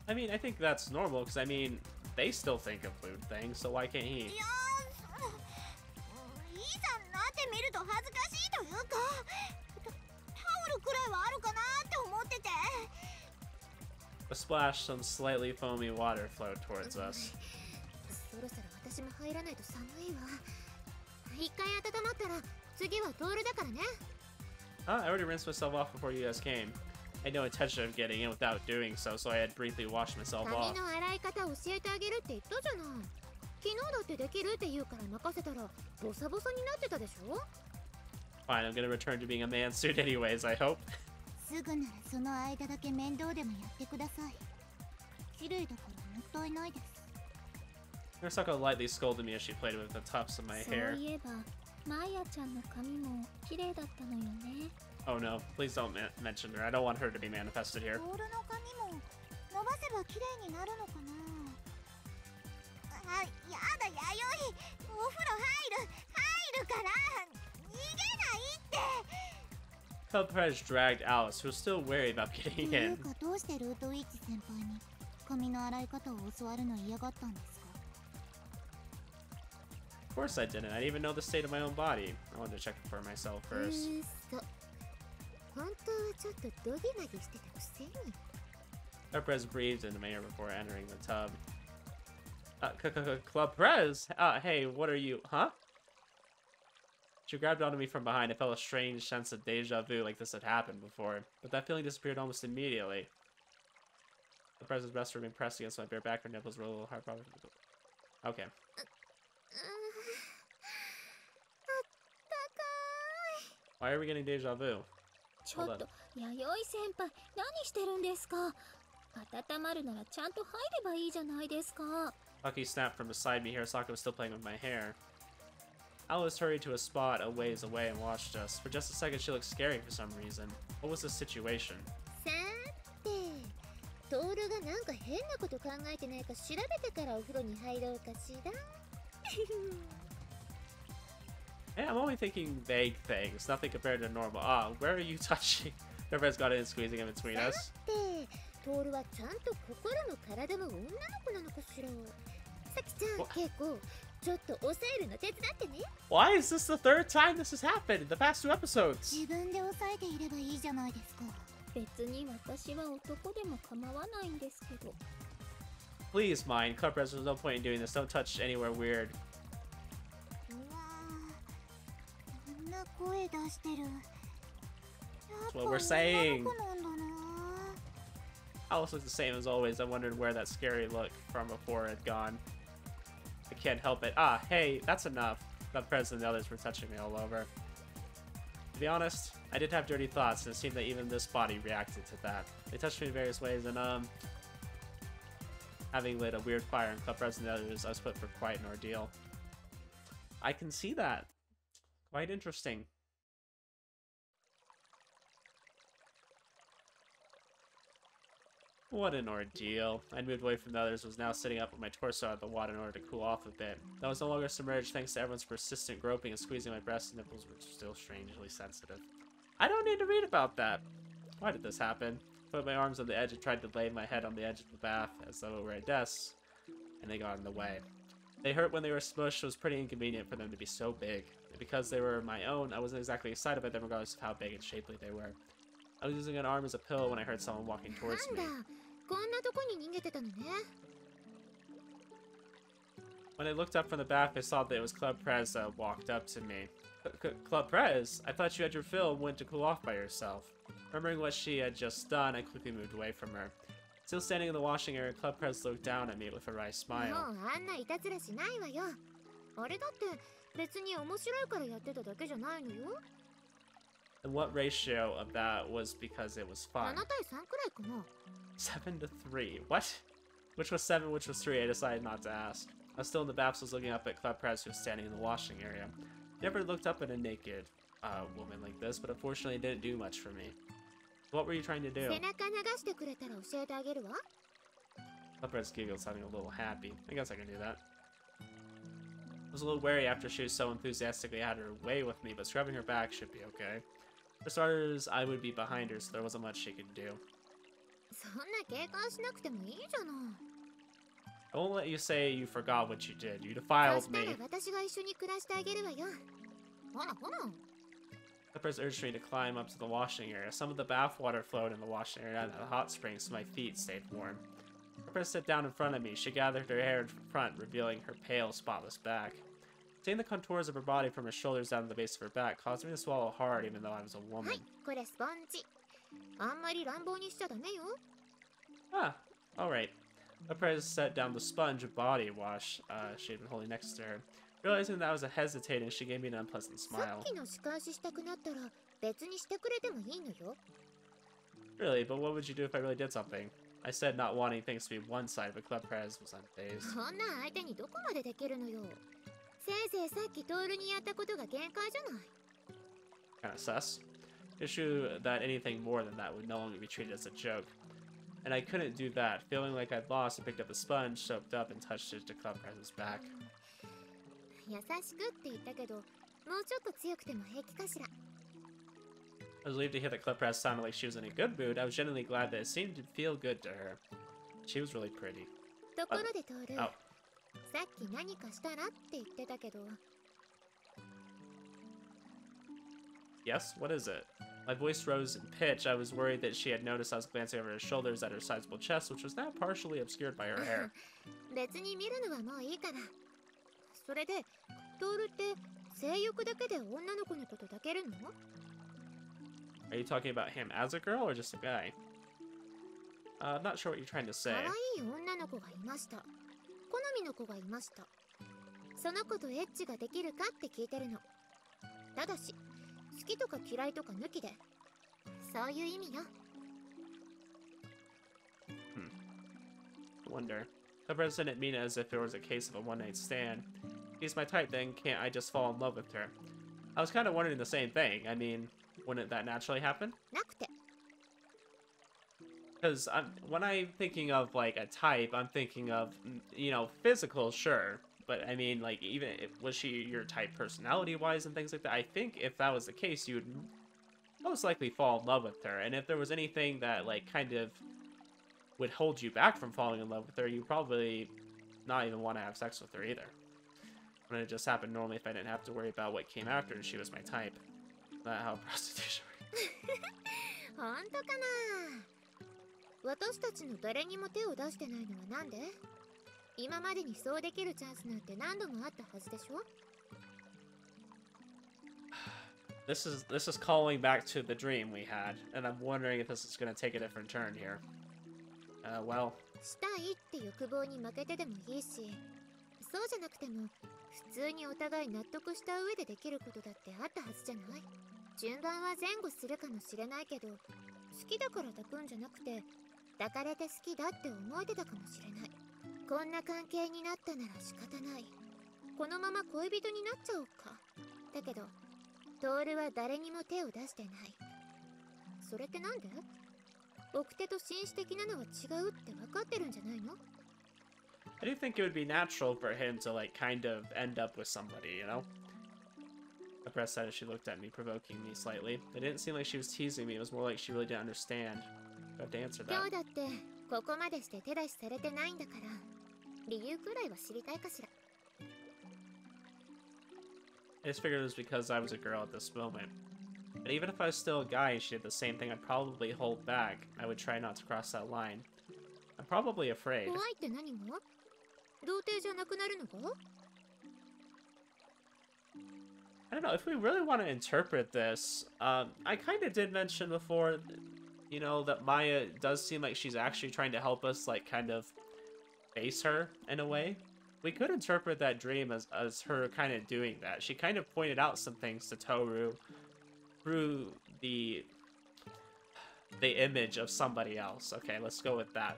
I mean, I think that's normal, because I mean, they still think of food things, so why can't he? いやいざなってみると恥ずかしいというか、タオルくらいはあるかなって思ってて。A splash, some slightly foamy water flowed towards us. そろそろ私も入らないと寒いわ。一回温まったら次はトールだからね。I already rinsed myself off before you guys came. I had no intention of getting in without doing so, so I had briefly washed myself 髪 off. の洗い方教えてあげるって言ったじゃない。昨日だってできるって言うから任せたらボサボサになってたでしょ。 Fine, I'm gonna return to being a man suit anyways, I hope. すぐならその間だけ面倒でもやってください。綺麗だからもったいないです。Hirosaka lightly scolded me as she played with the tufts of my そう hair. いえばマーヤちゃんの髪も綺麗だったのよね。 Oh no, please don't mention her. I don't want her to be manifested here. トールの髪も伸ばせば綺麗になるのかな。あ、やだ弥生、お風呂入るから逃げないって。 Club Predator dragged Alice, who was still wary about と getting いう in. かどうしてルートウィッチ先輩に髪の洗い方を教わるの嫌がったんですか。 Of course I didn't. I didn't even know the state of my own body. I wanted to check it for myself first. そう。本当はちょっとドギマギしてたくせに。Club Prez breathed into my ear before entering the tub. Club Prez? Hey, what are you? Huh? She grabbed onto me from behind. I felt a strange sense of deja vu, like this had happened before. But that feeling disappeared almost immediately. The Prez's breast remained pressed against my bare back. Her nipples were a little hard. Okay. あったかい。 Why are we getting deja vu? ちょっと弥生先輩何してるんですか。温まるならちゃんと入ればいいじゃないですか。 Lucky snapped from beside me. Hirosaka was still playing with my hair. Alice hurried to a spot a ways away and watched us. For just a second, she looked scary for some reason. What was the situation? さーて、トールがなんか変なこと考えてないか調べてからお風呂に入ろうかしら。 Hey, I'm only thinking vague things, nothing compared to normal. Ah, where are you touching? Everyone's got in squeezing in between us. さて、トールはちゃんと心も体も女の子なのかしら。さきちゃん、ケイコ、ちょっと抑えるの手伝ってね。 Why is this the third time this has happened in the past 2 episodes? 自分で抑えていればいいじゃないですか。別に私は男でも構わないんですけど。 Please, mine. Club Prez, there's no point in doing this. Don't touch anywhere weird. うわー、こんな声出してる。やっ That's ぱ what we're 女 saying. の子なんだな。 Alice looked the same as always. I wondered where that scary look from before had gone. I can't help it. Ah, hey, that's enough. The Prez and the others were touching me all over. To be honest, I did have dirty thoughts, and it seemed that even this body reacted to that. They touched me in various ways, and having lit a weird fire in Club Prez and the others, I was put for quite an ordeal. I can see that. Quite interesting. What an ordeal. I'd moved away from the others, was now sitting up with my torso out of the water in order to cool off a bit. I was no longer submerged thanks to everyone's persistent groping and squeezing my breasts and nipples were still strangely sensitive. I don't need to read about that. Why did this happen? I put my arms on the edge and tried to lay my head on the edge of the bath as though it were a desk, and they got in the way. They hurt when they were smushed. It was pretty inconvenient for them to be so big. And because they were my own, I wasn't exactly excited by them regardless of how big and shapely they were. I was using an arm as a pillow when I heard someone walking towards me. こんなとこに逃げてたのね。 When I looked up from the bath, I saw that it was Club Prez that walked up to me. Club Prez? I thought you had your fill and went to cool off by yourself. Remembering what she had just done, I quickly moved away from her. Still standing in the washing area, Club Prez looked down at me with a wry もう smile. あんないたずらしないわよ。あれだって別に面白いからやってただけじゃないのよ。 And what ratio of that was because it was 7 fun? 対3くらいかな。 7 to 3. What? Which was 7, which was 3? I decided not to ask. I was still in the bath, so I was looking up at Club Prez, who was standing in the washing area. Never looked up at a naked woman like this, but unfortunately it didn't do much for me. What were you trying to do? 背中流してくれたら教えてあげるわ。 Club Prez giggled, sounding a little happy. I guess I can do that. I was a little wary after she was so enthusiastically had her way with me, but scrubbing her back should be okay. For starters, I would be behind her, so there wasn't much she could do. そんな警戒しなくてもいいじゃない。 I won't let you say you forgot what you did. You そ defiled したら me. 私が一緒に暮らしてあげるわよ。ほらほら。 Peppers urged me to climb up to the washing area. Some of the bath water flowed in the washing area and the hot springs, so my feet stayed warm. Peppers sat down in front of me. She gathered her hair in front, revealing her pale, spotless back. Seeing the contours of her body from her shoulders down to the base of her back caused me to swallow hard, even though I was a は woman. い、これスポンジ。あんまり乱暴にしちゃダメよ。 Ah, alright. Peppers set down the sponge body wash she had been holding next to her. Realizing that I was hesitating, she gave me an unpleasant さ smile. っきの仕返ししたくなったら別にしてくれてもいいのよ。 Really, but what would you do if I really did something? I said not wanting things to be one-sided, but Club Perez was unfazed. そんな相手にどこまでできるのよ。せいぜいさっきトールにやったことが限界じゃない。 Kinda sus. It's true that anything more than that would no longer be treated as a joke. And I couldn't do that. Feeling like I'd lost, I picked up the sponge, soaped up, and touched it to Club Perez's back. 優しくって言ったけど、もうちょっと強くても平気かしら。 I was relieved to hear that Club Perez sounded like she was in a good mood. I was genuinely glad that it seemed to feel good to her. She was really pretty. ところでトール、 Oh. さっき何かしたらって言ってたけど、 Yes? What is it? My voice rose in pitch. I was worried that she had noticed I was glancing over her shoulders at her sizable chest, which was now partially obscured by her hair. 別に見るのはもういいから。それで、トールって性欲だけで女の子のこと抱けるの？ Are you talking about him as a girl or just a guy? I'm not sure what you're trying to say. 可愛い女の子がいました。好みの子がいました。その子とエッチができるかって聞いてるの。ただし、好きとか嫌いとか抜きで。そういう意味よ。I wonder. The president didn't mean it as if it was a case of a one-night stand. If he's my type, then can't I just fall in love with her? I was kind of wondering the same thing. I mean, wouldn't that naturally happen? なくて。 Because when I'm thinking of, like, a type, I'm thinking of, you know, physical, sure. But, I mean, like, even was she your type personality-wise and things like that? I think if that was the case, you would most likely fall in love with her. And if there was anything that, like, kind of would hold you back from falling in love with her, you probably not even want to have sex with her either. When it just happened normally if I didn't have to worry about what came after and she was my type. Not how prostitution works. 本当かな。私たちの誰にも手を出してないのはなんで？今までにそうできるチャンスなんて何度もあったはずでしょ？ This is calling back to the dream we had, and I'm wondering if this is going to take a different turn here. Well, したいって欲望に負けてでもいいし、そうじゃなくても普通にお互い納得した上でできることだってあったはずじゃない？順番は前後するかもしれないけど、好きだから抱くんじゃなくて、抱かれて好きだって思えてたかもしれない。こんな関係になったなら仕方ない。このまま恋人になっちゃおうか。だけど、トールは誰にも手を出してない。それってなんで？奥手と紳士的なのは違うって分かってるんじゃないの？ I do think it would be natural for him to, like, kind of end up with somebody, you know? Clep said as she looked at me, provoking me slightly. It didn't seem like she was teasing me, it was more like she really didn't understand. I have to answer 今 that. 日だってここまでして手出しされてないんだから、理由くらいは知りたいかしら。 I just figured it was because I was a girl at this moment. But even if I was still a guy and she did the same thing, I'd probably hold back. I would try not to cross that line. I'm probably afraid. 怖いって何が？童貞じゃなくなるのか？ I don't know, if we really want to interpret this, I kind of did mention before, you know, that Maya does seem like she's actually trying to help us, like, kind of face her in a way. We could interpret that dream as her kind of doing that. She kind of pointed out some things to Tohru through the image of somebody else. Okay, let's go with that.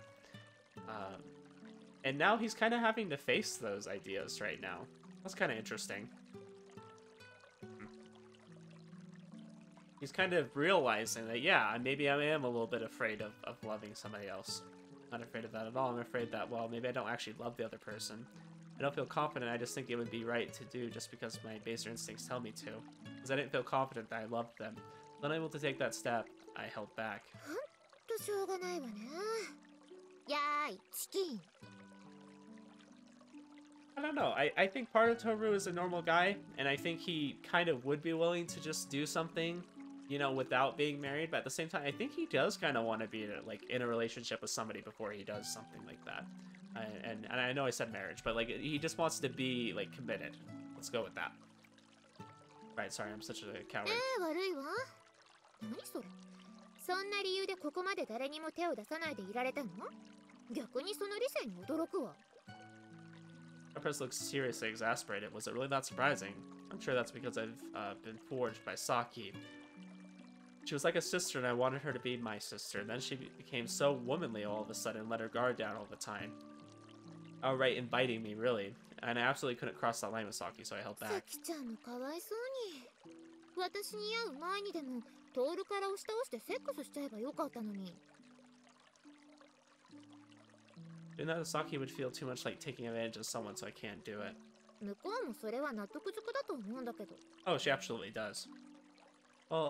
And now he's kind of having to face those ideas right now. That's kind of interesting. He's kind of realizing that, yeah, maybe I am a little bit afraid of loving somebody else. Not afraid of that at all. I'm afraid that, well, maybe I don't actually love the other person. I don't feel confident. I just think it would be right to do just because my baser instincts tell me to. Because I didn't feel confident that I loved them. Unable to take that step, I held back. ほんとしょうがないわね。やーい、チキン。 I don't know. I think part of Tohru is a normal guy, and I think he kind of would be willing to just do something, you know, without being married. But at the same time, I think he does kind of want to be like in a relationship with somebody before he does something like that. And I know I said marriage, but like he just wants to be like committed. Let's go with that. Right, sorry, I'm such a coward. 悪いわ。何それ。そんな理由でここまで誰にも手を出さないでいられたの？逆にその理性に驚くわ。 Empress looks seriously exasperated. Was it really that surprising? I'm sure that's because I've been forged by Saki. She was like a sister and I wanted her to be my sister. Then she became so womanly all of a sudden, let her guard down all the time. Outright inviting me, really. And I absolutely couldn't cross that line with Saki, so I held さ back. きちゃんもかわいそうに。私に会う前にでもトールから押し倒してセックスしちゃえばよかったのに。 Doing that to Saki would feel too much like taking advantage of someone, so I can't do it. 向こうもそれは納得づくだと思うんだけど。 Oh, she absolutely does. Well,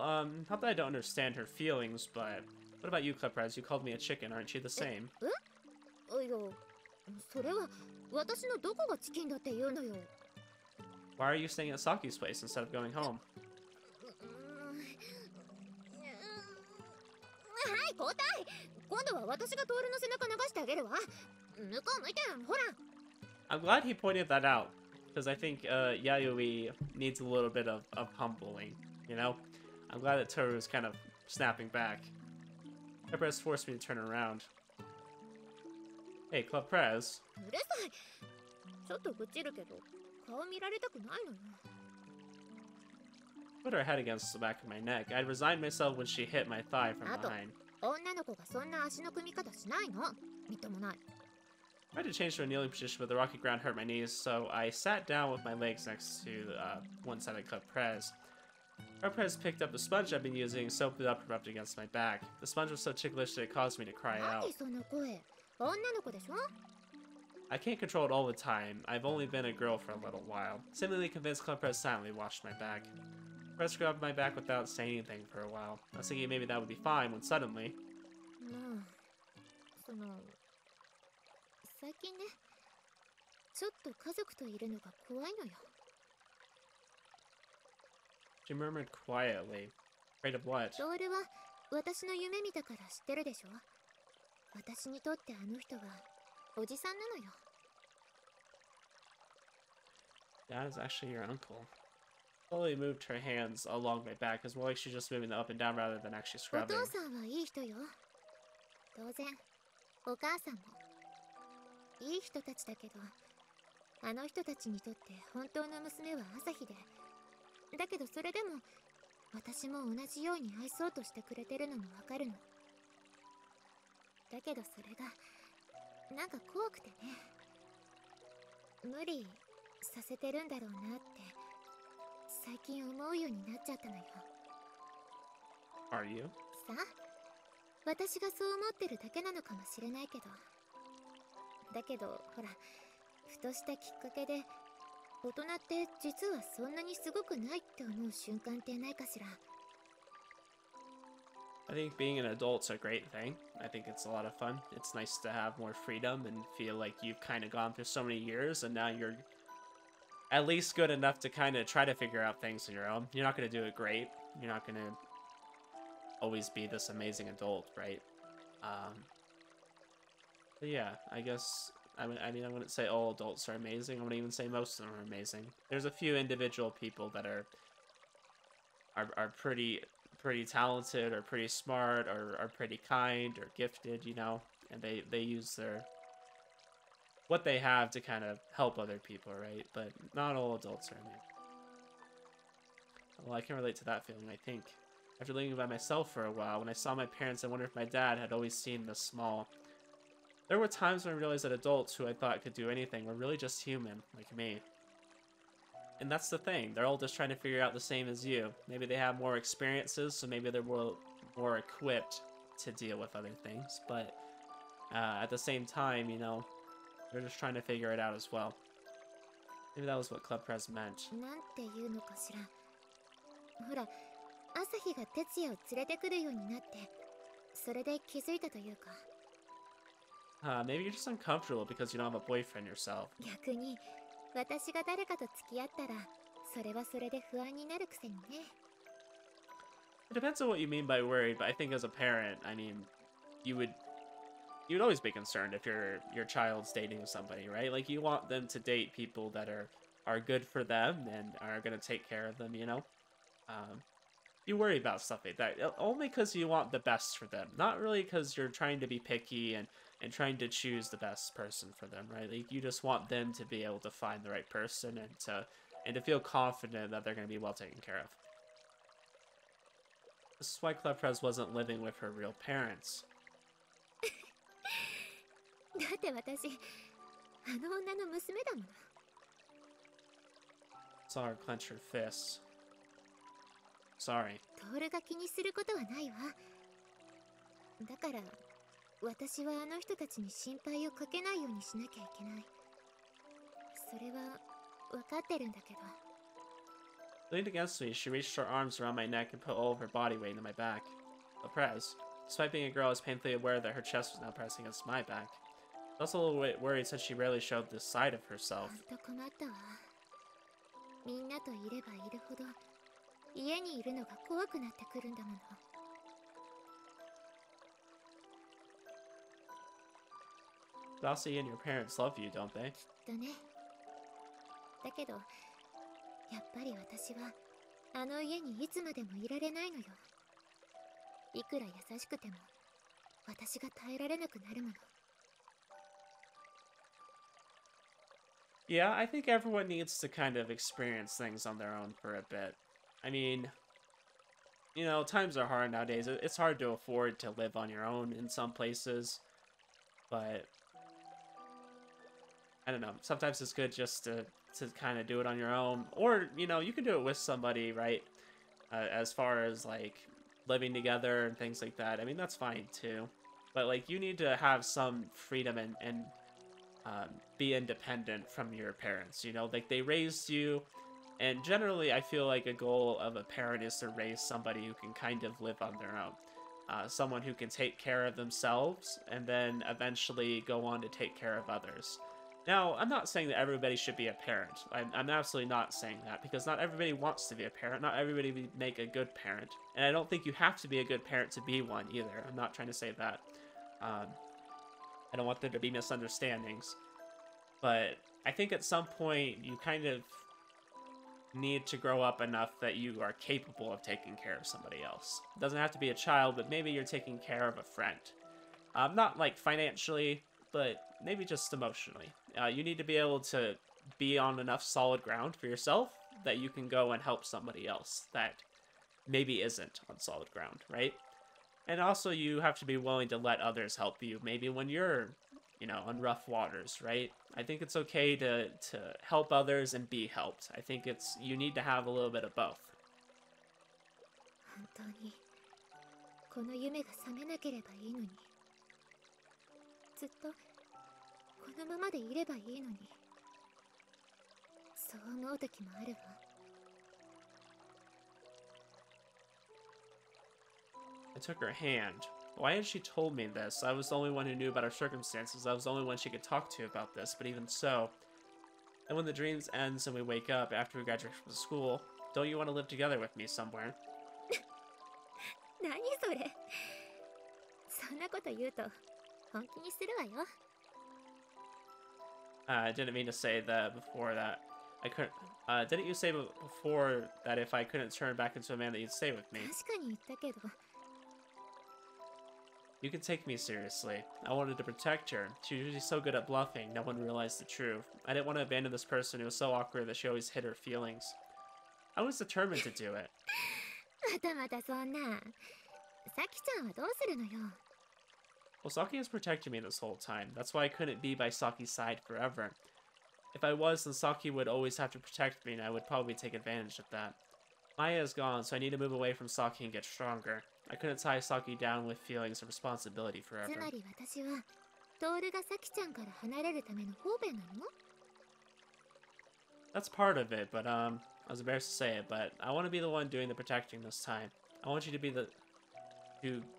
not that I don't understand her feelings, but what about you, Cleprez? You called me a chicken, aren't you the same? いや、それは私のどこがチキンだって言うのよ。 Why are you staying at Saki's place instead of going home? はい、交代。今度は私がトールの背中流してあげるわ。向こう向いて、ほら。 I'm glad he pointed that out, because I think Yayoi needs a little bit of humbling, you know? I'm glad that Tohru is kind of snapping back. Cleprez forced me to turn around. Hey, Cleprez. うるさい。ちょっと愚痴るけど、顔見られたくないのよ。 Put her head against the back of my neck. I'd resigned myself when she hit my thigh from behind. 女の子がそんな足の組み方しないの。みっともない。 I tried to change to a kneeling position, but the rocky ground hurt my knees, so I sat down with my legs next to one side of Cleprez. Cleprez picked up the sponge I've been using and soaped it up and rubbed it against my back. The sponge was so ticklish that it caused me to cry out. 何その声。女の子でしょ？ I can't control it all the time. I've only been a girl for a little while. Seemingly convinced, Cleprez silently washed my back. Cleprez grabbed my back without saying anything for a while. I was thinking maybe that would be fine when suddenly... まあ、最近ね、ちょっと家族といるのが怖いのよ。 She murmured quietly. Afraid of what? トールは私の夢見たから知ってるでしょ？私にとってあの人はおじさんなのよ。 That is actually your uncle. Slowly moved her hands along my back, as more like she's just moving them up and down rather than actually お scrubbing. 父さんはいい人よ。当然、お母さんも。いい人たちだけど、あの人たちにとって本当の娘は朝日で。だけどそれでも、私も同じように愛そうとしてくれてるのもわかるの。だけどそれが、なんか怖くてね。無理させてるんだろうなって、最近思うようになっちゃったのよ。Are you? さあ、私がそう思ってるだけなのかもしれないけど。だけどほら、ふとしたきっかけで大人って実はそんなにすごくないって思う瞬間ってないかしら。 I think being an adult's a great thing. I think it's a lot of fun. It's nice to have more freedom and feel like you've kind of gone through so many years and now you're at least good enough to kind of try to figure out things on your own. You're not going to do it great. You're not going to always be this amazing adult, right? But yeah, I guess, I mean, I wouldn't say all adults are amazing. I wouldn't even say most of them are amazing. There's a few individual people that are pretty talented or pretty smart or are pretty kind or gifted, you know, and they use their what they have to kind of help other people, right? But not all adults are amazing. Well, I can relate to that feeling, I think. After living by myself for a while, when I saw my parents, I wondered if my dad had always seemed this small. There were times when I realized that adults who I thought could do anything were really just human, like me. And that's the thing, they're all just trying to figure out the same as you. Maybe they have more experiences, so maybe they're more equipped to deal with other things, but at the same time, you know, they're just trying to figure it out as well. Maybe that was what Club Prez meant. なんていうのかしら。ほら、朝日が哲也を連れてくるようになって、それで気づいたというか。Maybe you're just uncomfortable because you don't have a boyfriend yourself. 逆に、私が誰かと付き合ったら、それはそれで不安になるくせにね。It depends on what you mean by worried, but I think as a parent, I mean, you'd always be concerned if your child's dating somebody, right? Like you want them to date people that are good for them and are gonna take care of them, you know? You worry about stuff like that only because you want the best for them, not really because you're trying to be picky and trying to choose the best person for them, right? Like you just want them to be able to find the right person and to feel confident that they're gonna be well taken care of. This is why Club Prez wasn't living with her real parents. だって私、あの女の娘だもの。Saw her clench her fists. Sorry. トールが気にすることはないわ。だから、私はあの人たちに心配をかけないようにしなきゃいけない。それは分かってるんだけど。Leaned against me, she reached her arms around my neck and put all of her body weight into my back. Prez. Despite being a girl, I was painfully aware that her chest was now pressing against my back. I was also a little bit worried since she rarely showed this side of herself. ほんと困ったわ。みんなといればいるほど、家にいるのが怖くなってくるんだもの。Dossie and your parents love you, don't they? きっとね。だけど、やっぱり私はあの家にいつまでもいられないのよ。いくら優しくても私が耐えられなくなるもの。Yeah, I think everyone needs to kind of experience things on their own for a bit. I mean, you know, times are hard nowadays. It's hard to afford to live on your own in some places, but I don't know. Sometimes it's good just to kind of do it on your own, or you know, you can do it with somebody, right? As far as like living together and things like that. I mean, that's fine too, but like you need to have some freedom and be independent from your parents. You know, like they raised you, and generally, I feel like a goal of a parent is to raise somebody who can kind of live on their own. Someone who can take care of themselves and then eventually go on to take care of others. Now, I'm not saying that everybody should be a parent. I'm absolutely not saying that, because not everybody wants to be a parent. Not everybody would make a good parent. And I don't think you have to be a good parent to be one, either. I'm not trying to say that. I don't want there to be misunderstandings. But I think at some point, you kind of need to grow up enough that you are capable of taking care of somebody else. It doesn't have to be a child, but maybe you're taking care of a friend. Not like financially, but maybe just emotionally. You need to be able to be on enough solid ground for yourself that you can go and help somebody else that maybe isn't on solid ground, right? And also you have to be willing to let others help you, maybe when you're, you know, on rough waters, right? I think it's okay to help others and be helped. I think you need to have a little bit of both. 本当にこの夢が覚めなければいいのに。ずっとこのままでいればいいのに。そう思う時もあるわ。I took her hand. Why had she told me this? I was the only one who knew about her circumstances. I was the only one she could talk to about this, but even so. And when the dreams ends and we wake up after we graduate from school, don't you want to live together with me somewhere? 何それ。そんなこと言うと本気にするわよ。I didn't mean to say that before that. I couldn't. Didn't you say before that if I couldn't turn back into a man that you'd stay with me? 確かに言ったけど。You can take me seriously. I wanted to protect her. She was usually so good at bluffing, no one realized the truth. I didn't want to abandon this person who was so awkward that she always hid her feelings. I was determined to do it. またまたそんな。さきちゃんはどうするのよ。Well, Saki has protected me this whole time. That's why I couldn't be by Saki's side forever. If I was, then Saki would always have to protect me, and I would probably take advantage of that. Maya is gone, so I need to move away from Saki and get stronger. I couldn't tie Saki down with feelings of responsibility つ forever. まり私はトールがさきちゃんから離れるための方便なの？ That's part of it, but I was embarrassed to say it, but I want to be the one doing the protecting this time. I want you to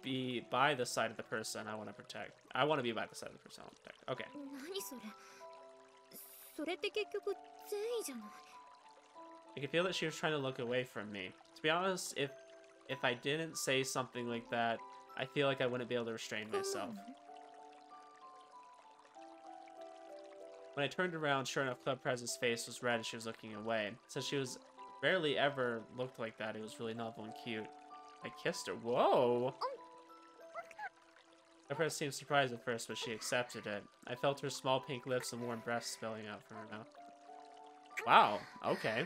be by the side of the person I want to protect. I want to be by the side of the person I want to protect. Okay. 何それ。それって結局善意じゃない。I could feel that she was trying to look away from me. To be honest, if I didn't say something like that, I feel like I wouldn't be able to restrain myself. When I turned around, sure enough, Club Prez's face was red as she was looking away. Since she was rarely ever looked like that, it was really novel and cute. I kissed her. Whoa! Club Prez seemed surprised at first, but she accepted it. I felt her small pink lips and warm breasts spilling out from her mouth. Wow, okay.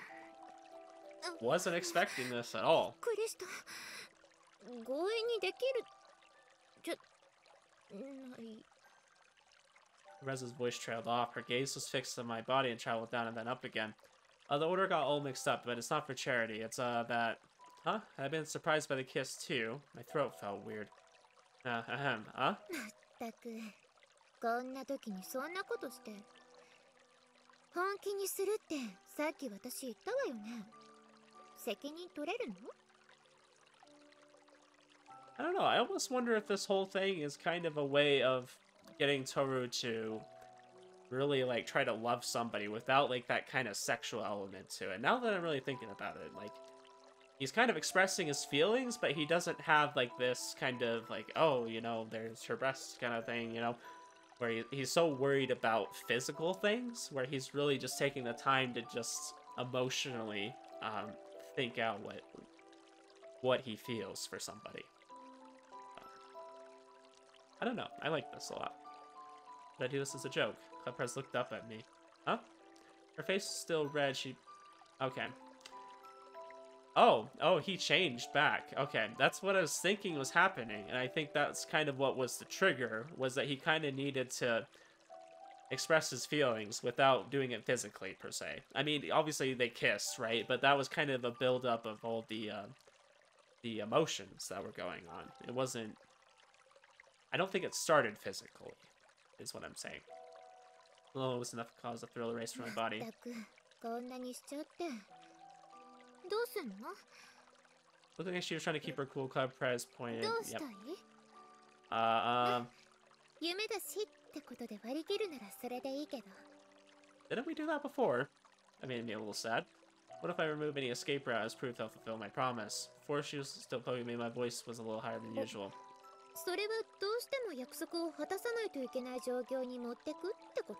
Wasn't expecting this at all. びっくりした。強引にできるじゃない。Rez's voice trailed off. Her gaze was fixed on my body and traveled down and then up again. The order got all mixed up, but it's not for charity. It's, that... Huh? I've been surprised by the kiss, too. My throat felt weird. Huh? まったく、こんな時にそんなことして。本気にするってさっき私言ったわよね。責任取れるの？ I don't know. I almost wonder if this whole thing is kind of a way of getting Tohru to really, like, try to love somebody without, like, that kind of sexual element to it. Now that I'm really thinking about it, like, he's kind of expressing his feelings, but he doesn't have, like, this kind of, like, oh, you know, there's her breasts kind of thing, you know, where he's so worried about physical things, where he's really just taking the time to just emotionally think out what he feels for somebody. I don't know. I like this a lot. But I do this as a joke. Club Prez looked up at me. Huh? Her face is still red. Okay. Oh, he changed back. Okay, that's what I was thinking was happening. And I think that's kind of what was the trigger, was that he kind of needed to express his feelings without doing it physically, per se. I mean, obviously they kissed, right? But that was kind of a build-up of all the emotions that were going on. It wasn't... I don't think it started physically, is what I'm saying. Alone was enough to cause a thrill race through my body. まったく、こんなにしちゃって。どうすんの？ Looking like she was trying to keep her cool, Club Prez pointed. どうしたい？ 夢だしってことで割り切るならそれでいいけど。 Didn't we do that before? That made me a little sad. What if I remove any escape route as proof I'll fulfill my promise? Before she was still poking me, my voice was a little higher than usual. それはどうしても約束を果たさないといけない状況に持ってくってこと？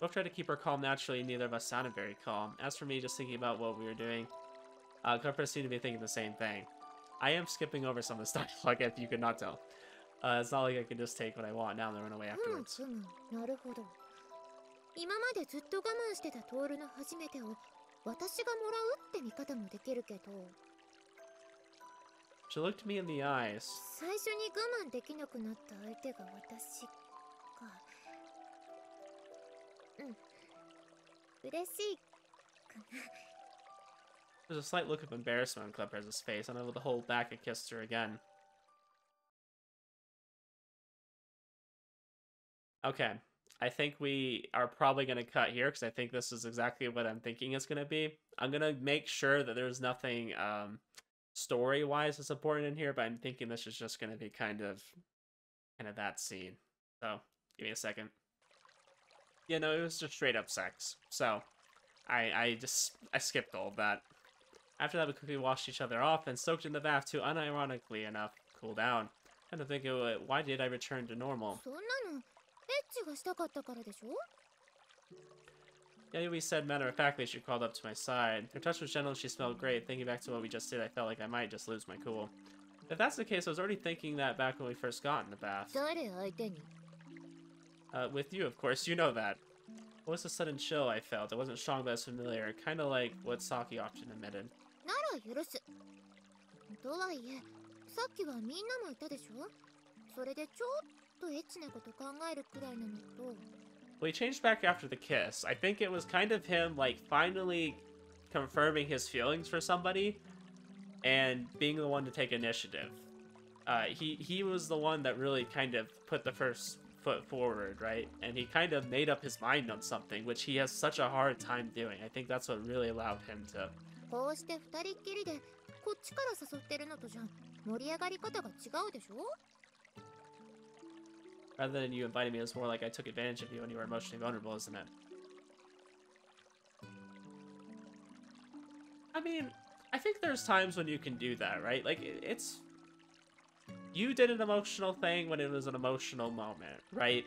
Both tried to keep her calm naturally, neither of us sounded very calm. As for me, just thinking about what we were doing, Club seemed to be thinking the same thing. I am skipping over some of this dialogue, if you could not tell. It's not like I can just take what I want now and then run away afterwards. なるほど。今までずっと我慢してたトールの初めてを私がもらうって見方もできるけど。She looked me in the eyes. 最初に我慢できなくなった相手が私か。嬉しいかな。There's a slight look of embarrassment on Club Prez's face, and I would hold back and kissed her again. Okay. I think we are probably going to cut here because I think this is exactly what I'm thinking it's going to be. I'm going to make sure that there's nothing story-wise that's important in here, but I'm thinking this is just going to be kind of that scene. So, give me a second. Yeah, no, it was just straight up sex. So, I skipped all of that. After that, we quickly washed each other off and soaked in the bath to, unironically enough, cool down. Kind of think of it, why did I return to normal? そんなのエッチがしたかったからでしょ Yeah, we said matter of factly she crawled up to my side. Her touch was gentle and she smelled great. Thinking back to what we just did, I felt like I might just lose my cool. If that's the case, I was already thinking that back when we first got in the bath. 誰相手に With you, of course, you know that. What was the sudden chill I felt? It wasn't strong, but it was familiar. Kind of like what Saki often admitted. なら許すとはいえさっきはみんなもいたでしょそれでちょっとエッチなこと考えるくらいなのと Well, he changed back after the kiss. I think it was kind of him, like, finally confirming his feelings for somebody and being the one to take initiative. He was the one that really kind of put the first foot forward, right? And he kind of made up his mind on something, which he has such a hard time doing. I think that's what really allowed him to... こうして二人っきりでこっちから誘ってるのとじゃ盛り上がり方が違うでしょ Rather than you inviting me, it was more like I took advantage of you when you were emotionally vulnerable, isn't it? I mean, I think there's times when you can do that, right? Like, it's... You did an emotional thing when it was an emotional moment, right?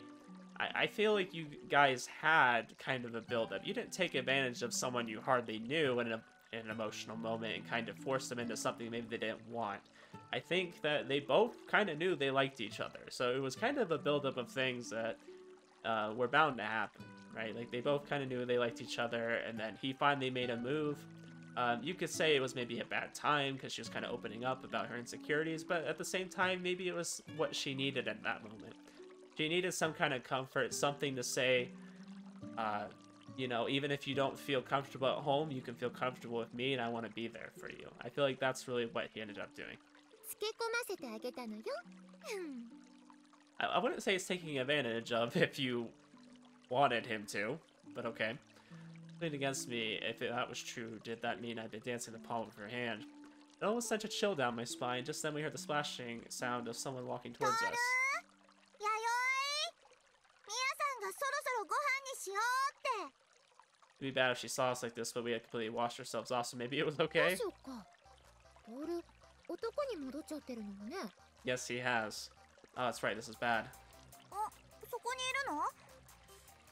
I feel like you guys had kind of a build-up. You didn't take advantage of someone you hardly knew in an emotional moment and kind of force them into something maybe they didn't want. I think that they both kind of knew they liked each other. So it was kind of a buildup of things that were bound to happen, right? Like, they both kind of knew they liked each other, and then he finally made a move. You could say it was maybe a bad time because she was kind of opening up about her insecurities, but at the same time, maybe it was what she needed in that moment. She needed some kind of comfort, something to say, you know, even if you don't feel comfortable at home, you can feel comfortable with me and I want to be there for you. I feel like that's really what he ended up doing. つけ込ませてあげたのよ I wouldn't say it's taking advantage of if you wanted him to, but okay. Leaned against me, if that was true, did that mean I'd been dancing the palm of her hand? It almost sent a chill down my spine. Just then we heard the splashing sound of someone walking towards us. 弥生みやさんがそろそろご飯にしようって It'd be bad if she saw us like this, but we had completely washed ourselves off, so maybe it was どう okay? しよっかトール男に戻っちゃってるのもね Yes, he has. Oh, that's right, this is bad. あそこにいるの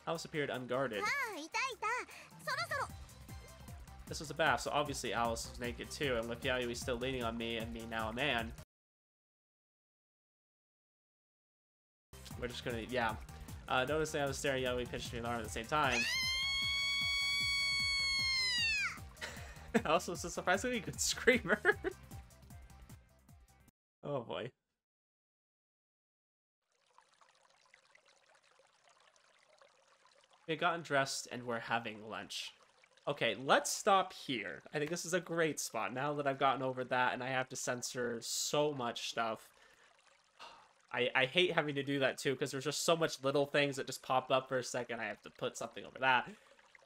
Alice appeared unguarded. ああいたいたそろそろ This was a bath, so obviously Alice was naked too, and with Yayoi still leaning on me and me now a man. We're just gonna, yeah. Noticing I was staring, Yayoi pinched me in the arm at the same time. Also, it's a surprisingly good screamer. Oh boy. We had gotten dressed and we're having lunch. Okay, let's stop here. I think this is a great spot now that I've gotten over that and I have to censor so much stuff. I hate having to do that too because there's just so much little things that just pop up for a second. I have to put something over that.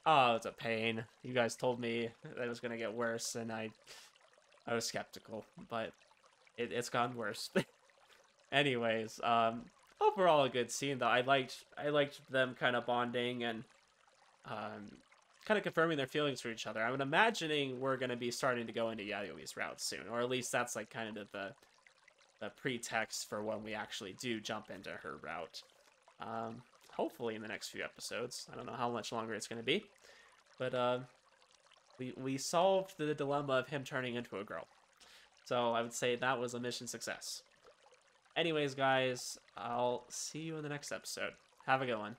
Oh, it's a pain. You guys told me that it was going to get worse and I was skeptical, but it's gotten worse. Anyways, overall a good scene though. I liked them kind of bonding and kind of confirming their feelings for each other. I'm imagining we're going to be starting to go into Yayoi's route soon, or at least that's like kind of the pretext for when we actually do jump into her route. Hopefully in the next few episodes. I don't know how much longer it's going to be, but we solved the dilemma of him turning into a girl. So I would say that was a mission success. Anyways, guys, I'll see you in the next episode. Have a good one.